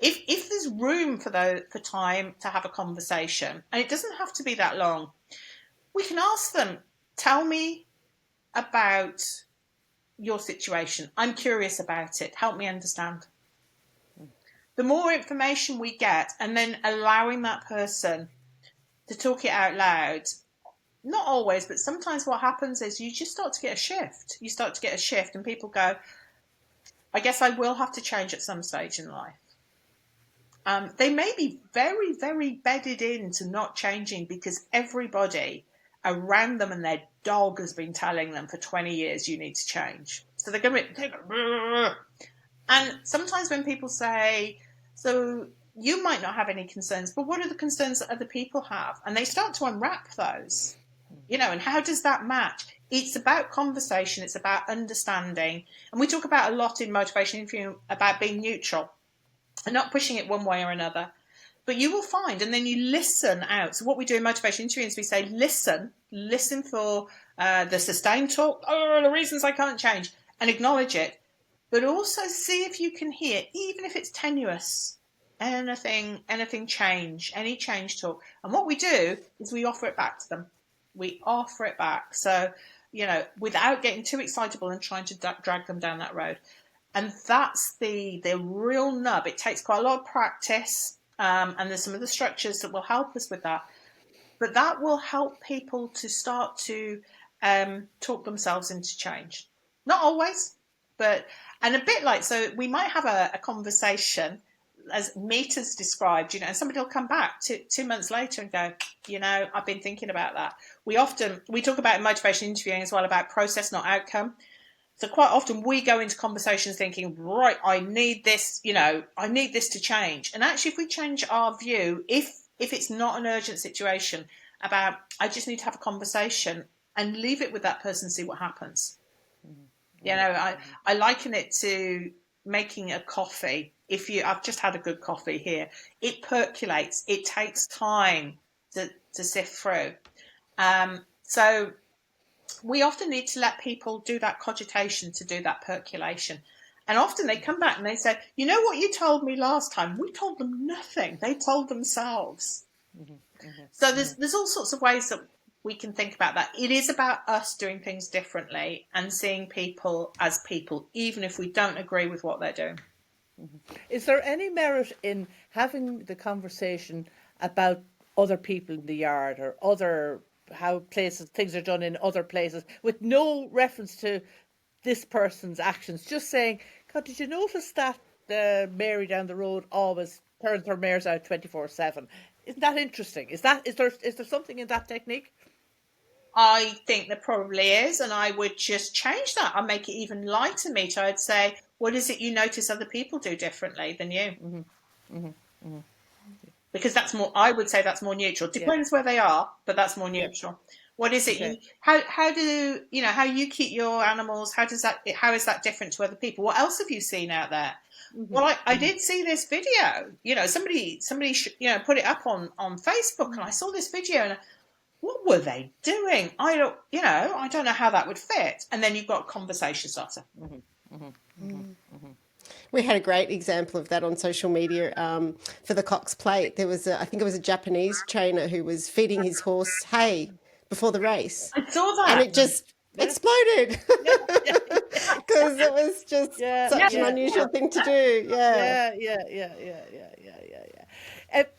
if there's room for time to have a conversation, and it doesn't have to be that long, we can ask them, tell me about your situation. I'm curious about it. Help me understand. The more information we get, and then allowing that person to talk it out loud, not always, but sometimes what happens is you just start to get a shift. You start to get a shift, and people go, I guess I will have to change at some stage in life. They may be very, very bedded into not changing because everybody around them and their dog has been telling them for 20 years, you need to change. So they're going to, and sometimes when people say, so you might not have any concerns, but what are the concerns that other people have? And they start to unwrap those, you know, and how does that match? It's about conversation. It's about understanding. And we talk about a lot in motivation interviewing about being neutral and not pushing it one way or another. But you will find, and then you listen out. So what we do in motivation interviewing is we say, listen for the sustained talk, the reasons I can't change, and acknowledge it. But also see if you can hear, even if it's tenuous, anything change, any change talk. And what we do is we offer it back to them. We offer it back. So, you know, without getting too excitable and trying to drag them down that road. And that's the real nub. It takes quite a lot of practice. And there's some of the structures that will help us with that. But that will help people to start to talk themselves into change. Not always, but, and a bit like, so we might have a conversation, as Mita's described, you know, and somebody will come back 2 months later and go, you know, I've been thinking about that. We talk about in motivation interviewing as well about process, not outcome. So quite often we go into conversations thinking, right, I need this, you know, I need this to change. And actually, if we change our view, if it's not an urgent situation about, I just need to have a conversation and leave it with that person, see what happens. Mm-hmm. You know, I liken it to making a coffee. I've just had a good coffee here. It percolates. It takes time to sift through. So we often need to let people do that cogitation, to do that percolation. And often they come back and they say, you know what you told me last time? We told them nothing. They told themselves. Mm-hmm, mm-hmm. So there's all sorts of ways that we can think about that. It is about us doing things differently and seeing people as people, even if we don't agree with what they're doing. Mm-hmm. Is there any merit in having the conversation about other people in the yard, or how things are done in other places, with no reference to this person's actions, just saying, God, did you notice that Mary down the road always turns her mares out 24/7? Isn't that interesting? Is there something in that technique? I think there probably is, and I would just change that. I'd make it even lighter, Mita. I'd say, what is it you notice other people do differently than you? Mm-hmm. Mm-hmm. Mm-hmm. Because that's more, I would say that's more neutral. Depends where they are, but that's more neutral. Yeah. What is it? Okay. How you keep your animals? How is that different to other people? What else have you seen out there? Mm-hmm. Well, I did see this video. You know, somebody put it up on Facebook, and I saw this video, and what were they doing? I don't know how that would fit. And then you've got a conversation starter. Mm-hmm. Mm-hmm. Mm-hmm. Mm-hmm. We had a great example of that on social media for the Cox Plate. There was I think it was a Japanese trainer who was feeding his horse hay before the race. I saw And that. it just exploded because it was just such an unusual thing to do. Yeah.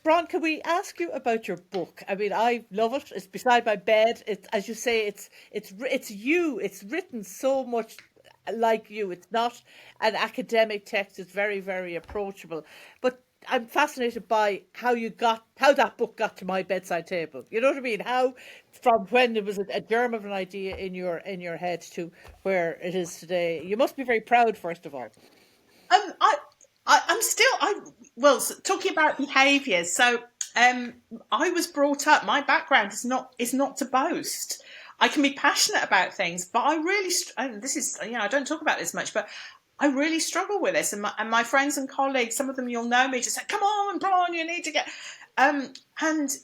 Bron, can we ask you about your book? I mean, I love it. It's beside my bed. It's, as you say, it's you. It's written so much like you. It's not an academic text. It's very, very approachable. But I'm fascinated by how that book got to my bedside table. You know what I mean? How, from when there was a germ of an idea in your head to where it is today. You must be very proud, first of all. I'm still, talking about behaviours. So, I was brought up, my background is not to boast. I can be passionate about things, but I really, and this is, I don't talk about this much, but I really struggle with this. And my friends and colleagues, some of them you'll know me, just say, come on, Bron, you need to get, and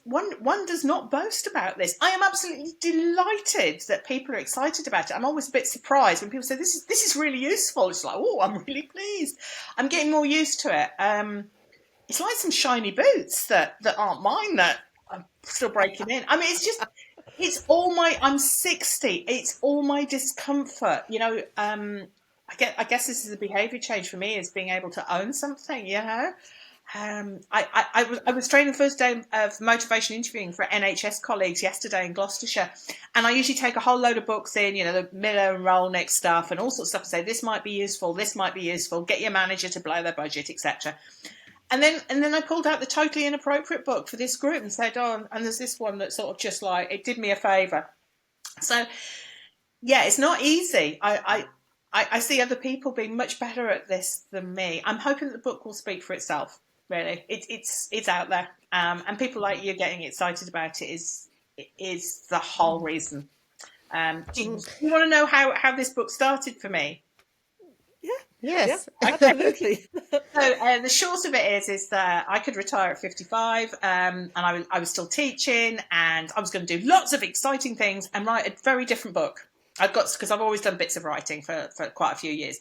one does not boast about this. I am absolutely delighted that people are excited about it. I'm always a bit surprised when people say, this is really useful. It's like, oh, I'm really pleased. I'm getting more used to it. It's like some shiny boots that aren't mine that I'm still breaking in. I mean, I'm 60. It's all my discomfort. I guess this is a behaviour change for me, is being able to own something, I was training the first day of motivational interviewing for NHS colleagues yesterday in Gloucestershire, and I usually take a whole load of books in, the Miller and Rolnick stuff and all sorts of stuff, and say this might be useful, get your manager to blow their budget, etc. And then I pulled out the totally inappropriate book for this group and said, oh, and there's this one that sort of just like, it did me a favour. So yeah, it's not easy. I see other people being much better at this than me. I'm hoping that the book will speak for itself. Really, it's out there, and people like you getting excited about it is the whole reason. Do you want to know how this book started for me? Yeah. Yes, yeah, absolutely. So the short of it is that I could retire at 55, and I was still teaching, and I was going to do lots of exciting things and write a very different book. Because I've always done bits of writing for quite a few years.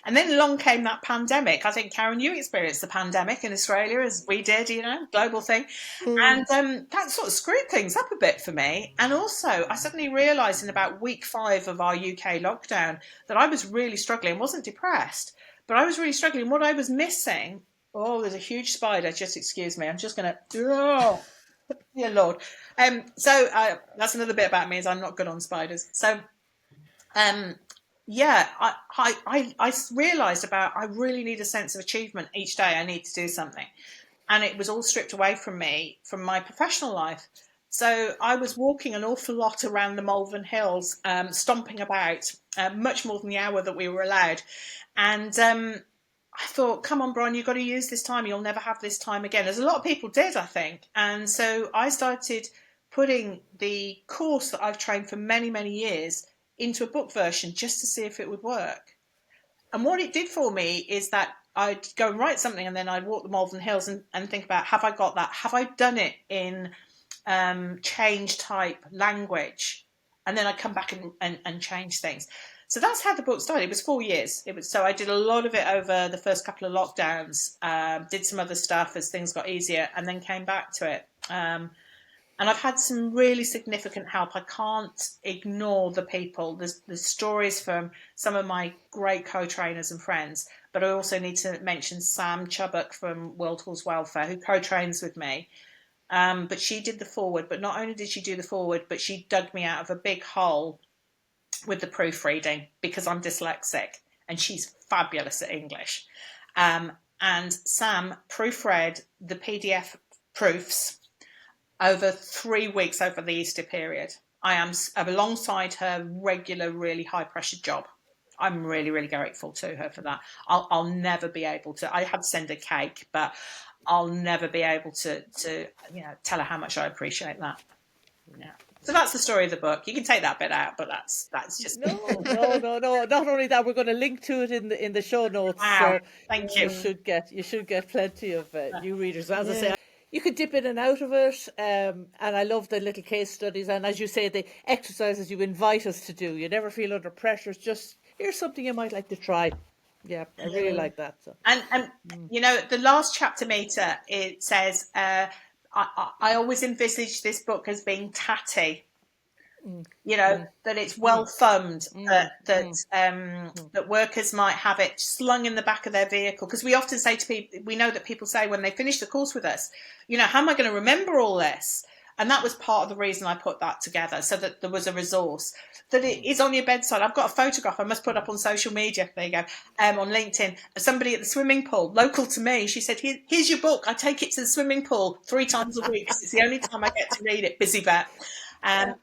And then along came that pandemic. I think, Karen, you experienced the pandemic in Australia as we did, global thing. And that sort of screwed things up a bit for me. And also, I suddenly realised in about week 5 of our UK lockdown that I was really struggling. I wasn't depressed, but I was really struggling. What I was missing, there's a huge spider. Just excuse me. I'm just going to, dear Lord. So that's another bit about me, is I'm not good on spiders. So, I realised I really need a sense of achievement each day. I need to do something. And it was all stripped away from me from my professional life. So I was walking an awful lot around the Malvern Hills, stomping about, much more than the hour that we were allowed. And I thought, come on, Bron, you've got to use this time. You'll never have this time again. As a lot of people did, I think. And so I started putting the course that I've trained for many, many years into a book version just to see if it would work. And what it did for me is that I'd go and write something, and then I'd walk the Malvern Hills and think about, have I got that? Have I done it in change type language? And then I'd come back and change things. So that's how the book started. It was 4 years. So I did a lot of it over the first couple of lockdowns, did some other stuff as things got easier, and then came back to it. And I've had some really significant help. I can't ignore the people. There's stories from some of my great co-trainers and friends, but I also need to mention Sam Chubbuck from World Horse Welfare, who co-trains with me. But she did the foreword, but not only did she do the foreword, but she dug me out of a big hole with the proofreading, because I'm dyslexic, and she's fabulous at English. And Sam proofread the PDF proofs over 3 weeks over the Easter period. I'm alongside her regular, really high-pressure job. I'm really, really grateful to her for that. I'll never be able to. I had to send a cake, but I'll never be able to tell her how much I appreciate that. Yeah. So that's the story of the book. You can take that bit out, but that's just no. Not only that, we're going to link to it in the show notes. Wow. So Thank you. You should get plenty of new readers. As I say, you could dip in and out of it, and I love the little case studies, and as you say, the exercises you invite us to do. You never feel under pressure. It's just, here's something you might like to try. Yeah, I really like that. So. And the last chapter meter, it says, I always envisaged this book as being tatty. that it's well thumbed, that workers might have it slung in the back of their vehicle. Because we often say to people, we know that people say when they finish the course with us, how am I going to remember all this? And that was part of the reason I put that together, so that there was a resource, that it is on your bedside. I've got a photograph I must put up on social media, there you go, on LinkedIn, of somebody at the swimming pool, local to me. She said, here's your book. I take it to the swimming pool 3 times a week. It's the only time I get to read it, busy vet.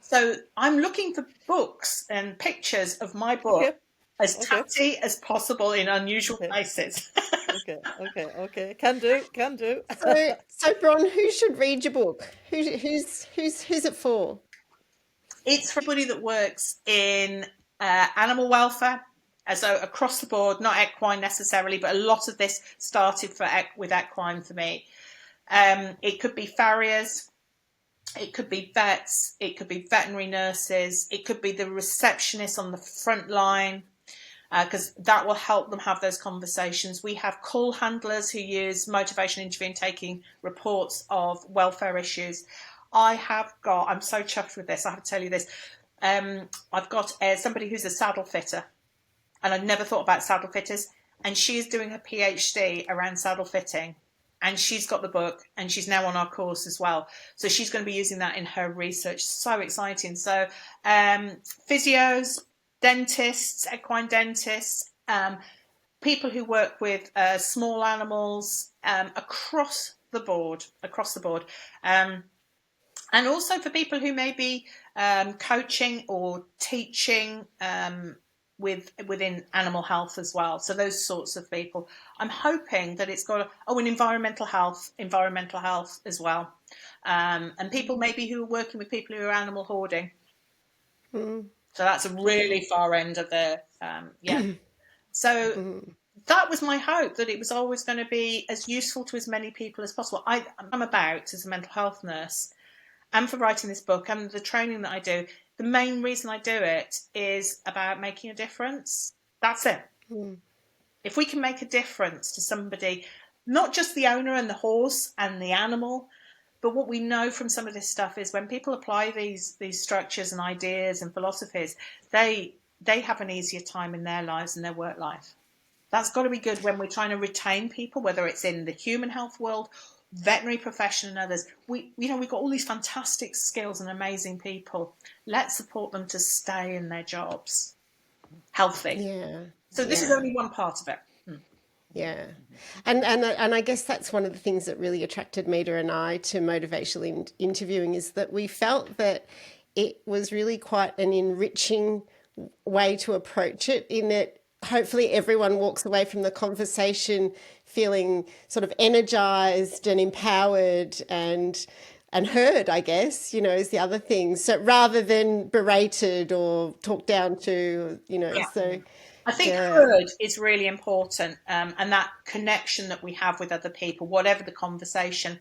So I'm looking for books and pictures of my book as tatty as possible in unusual places. Okay. Can do. So Bron, who should read your book? Who's it for? It's for everybody that works in animal welfare. So across the board, not equine necessarily, but a lot of this started with equine for me. It could be farriers, it could be vets, it could be veterinary nurses, it could be the receptionist on the front line, because that will help them have those conversations. We have call handlers who use motivational interviewing, taking reports of welfare issues. I'm so chuffed with this, I have to tell you this. I've got somebody who's a saddle fitter, and I've never thought about saddle fitters, and she's doing her PhD around saddle fitting, and she's got the book, and she's now on our course as well. So she's going to be using that in her research. So exciting. So physios, dentists, equine dentists, people who work with small animals, across the board. And also for people who may be coaching or teaching within animal health as well. So those sorts of people. I'm hoping that it's got an environmental health as well. And people maybe who are working with people who are animal hoarding. So that's a really far end of the, So that was my hope, that it was always going to be as useful to as many people as possible. I'm about, as a mental health nurse, and for writing this book and the training that I do, the main reason I do it is about making a difference. That's it. If we can make a difference to somebody, not just the owner and the horse and the animal, but what we know from some of this stuff is when people apply these structures and ideas and philosophies, they have an easier time in their lives and their work life. That's got to be good when we're trying to retain people, whether it's in the human health world, veterinary profession and others. We've got all these fantastic skills and amazing people. Let's support them to stay in their jobs healthy. Yeah. So this is only one part of it. Yeah. And I guess that's one of the things that really attracted Mita and I to motivational interviewing, is that we felt that it was really quite an enriching way to approach it, in that hopefully everyone walks away from the conversation feeling sort of energized and empowered and heard, I guess, is the other thing. So rather than berated or talked down to, so I think heard is really important, and that connection that we have with other people, whatever the conversation.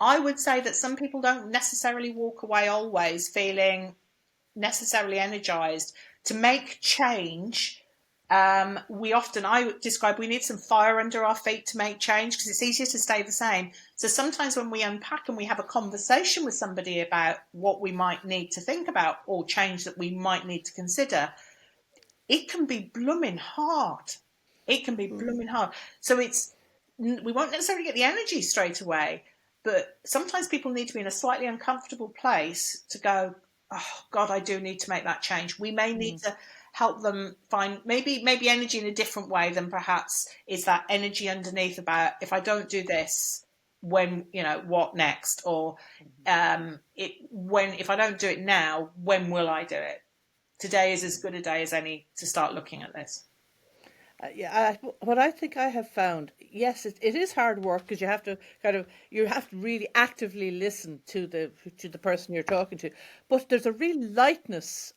I would say that some people don't necessarily walk away always feeling necessarily energized to make change. I describe, we need some fire under our feet to make change, because it's easier to stay the same. So sometimes when we unpack and we have a conversation with somebody about what we might need to think about or change that we might need to consider, it can be blooming hard. So we won't necessarily get the energy straight away, but sometimes people need to be in a slightly uncomfortable place to go, oh God, I do need to make that change. We may need to help them find maybe energy in a different way than perhaps is that energy underneath about, if I don't do this, when, what next? Or if I don't do it now, when will I do it? Today is as good a day as any to start looking at this. What I think I have found, yes, it is hard work, because you have to really actively listen to the person you're talking to. But there's a real lightness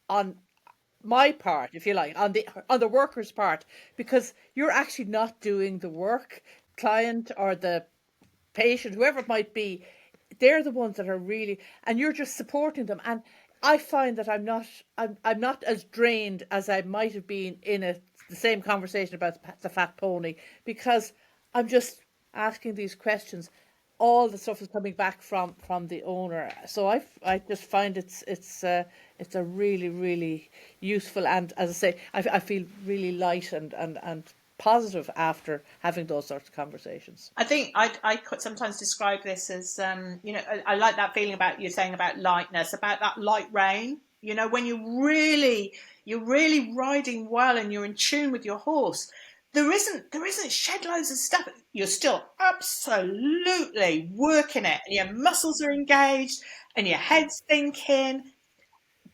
on my part, if you like, on the worker's part, because you're actually not doing the work. Client or the patient, whoever it might be, they're the ones that are really, and you're just supporting them. And I find that I'm not as drained as I might have been in the same conversation about the fat pony, because I'm just asking these questions all the stuff is coming back from the owner. So I just find it's a really really useful, and as I say, I feel really light and positive after having those sorts of conversations. I think I could sometimes describe this as, I like that feeling about you saying about lightness, about that light rain. When you're really riding well and you're in tune with your horse, there isn't shed loads of stuff. You're still absolutely working it, and your muscles are engaged, and your head's thinking.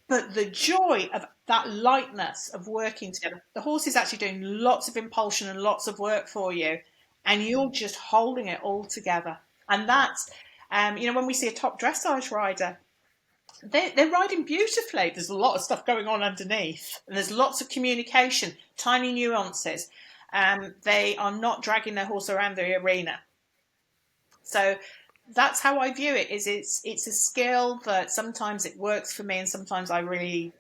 But the joy of that lightness of working together, the horse is actually doing lots of impulsion and lots of work for you, and you're just holding it all together. And that's, when we see a top dressage rider, they're riding beautifully. There's a lot of stuff going on underneath, and there's lots of communication, tiny nuances. They are not dragging their horse around the arena. So that's how I view it. It's a skill that sometimes it works for me, and sometimes I really,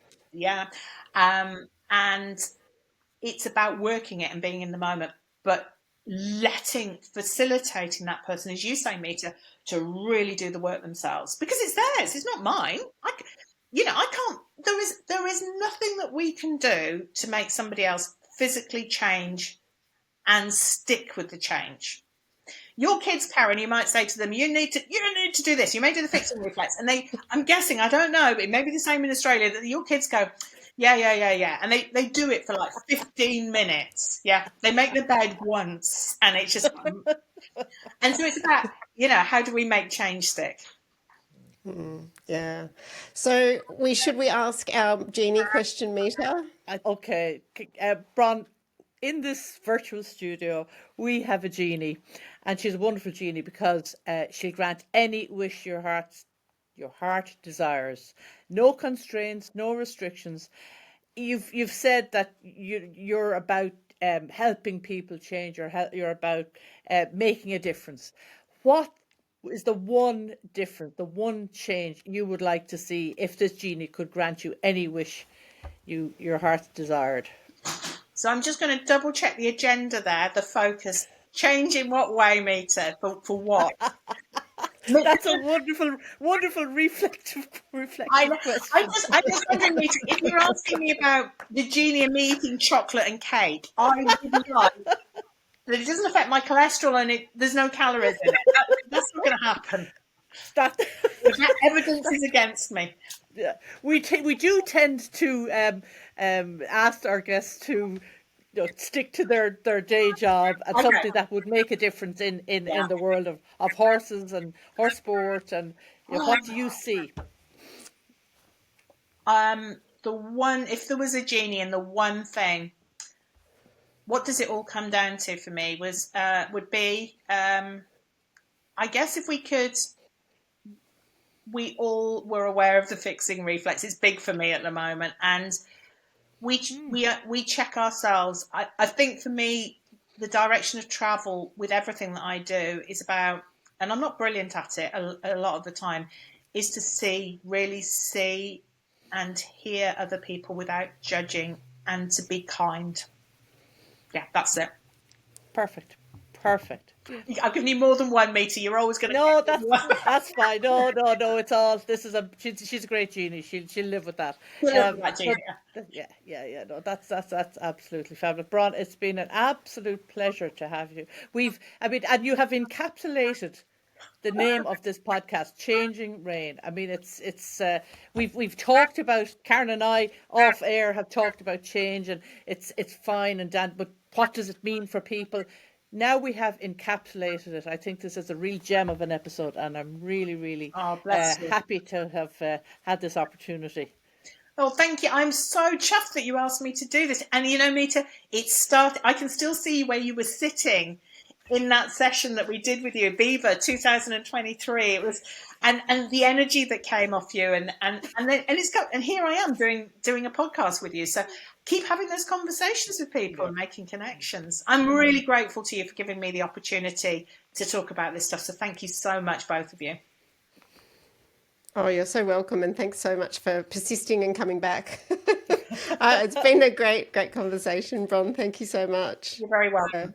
and it's about working it and being in the moment, but facilitating that person, as you say, Mita, to really do the work themselves, because it's theirs. It's not mine. I can't. There is nothing that we can do to make somebody else physically change and stick with the change. Your kids, Karen, you might say to them, you need to do this. You may do the fixing reflex. And I'm guessing, I don't know, but it may be the same in Australia, that your kids go, yeah. And they do it for like 15 minutes. Yeah. They make the bed once, and it's just, and so it's about, how do we make change stick? Yeah. So should we ask our genie question, Mita? Okay. Bron, in this virtual studio, we have a genie, and she's a wonderful genie because she'll grant any wish your heart desires. No constraints, no restrictions. You've said that you're about helping people change. You're about making a difference. What is the one difference, the one change you would like to see if this genie could grant you any wish your heart desired? So I'm just going to double check the agenda there, the focus. Change in what way, Mita? For what? That's a wonderful reflective question. I'm just wondering, Mita, if you're asking me about the genie and me eating chocolate and cake, I would like that it doesn't affect my cholesterol and there's no calories in it. That's not going to happen. That evidence is against me. Yeah, we do tend to ask our guests to stick to their day job and something that would make a difference in the world of horses and horse sport. And what do you see? If there was a genie, and the one thing, what does it all come down to for me would be, I guess if we all were aware of the fixing reflex. It's big for me at the moment, and we check ourselves. I think for me, the direction of travel with everything that I do is about, and I'm not brilliant at it a lot of the time, is to really see and hear other people without judging, and to be kind. Yeah, that's it. Perfect. I've given you more than one, Mita. You're always going to. No, that's fine. No. It's all. She's a great genie. She'll live with that. Yeah. No, that's absolutely fabulous, Bron. It's been an absolute pleasure to have you. And you have encapsulated the name of this podcast, Changing Rain. I mean, we've talked about, Karen and I off air have talked about change, and it's fine and dan, but what does it mean for people? Now we have encapsulated it. I think this is a real gem of an episode, and I'm really, really happy to have had this opportunity. Oh, thank you. I'm so chuffed that you asked me to do this. And Mita, I can still see where you were sitting in that session that we did with you, Beaver 2023. It was, and the energy that came off you, and here I am doing a podcast with you. So keep having those conversations with people and making connections. I'm really grateful to you for giving me the opportunity to talk about this stuff. So thank you so much, both of you. Oh, you're so welcome, and thanks so much for persisting and coming back. It's been a great conversation, Bron. Thank you so much. You're very welcome.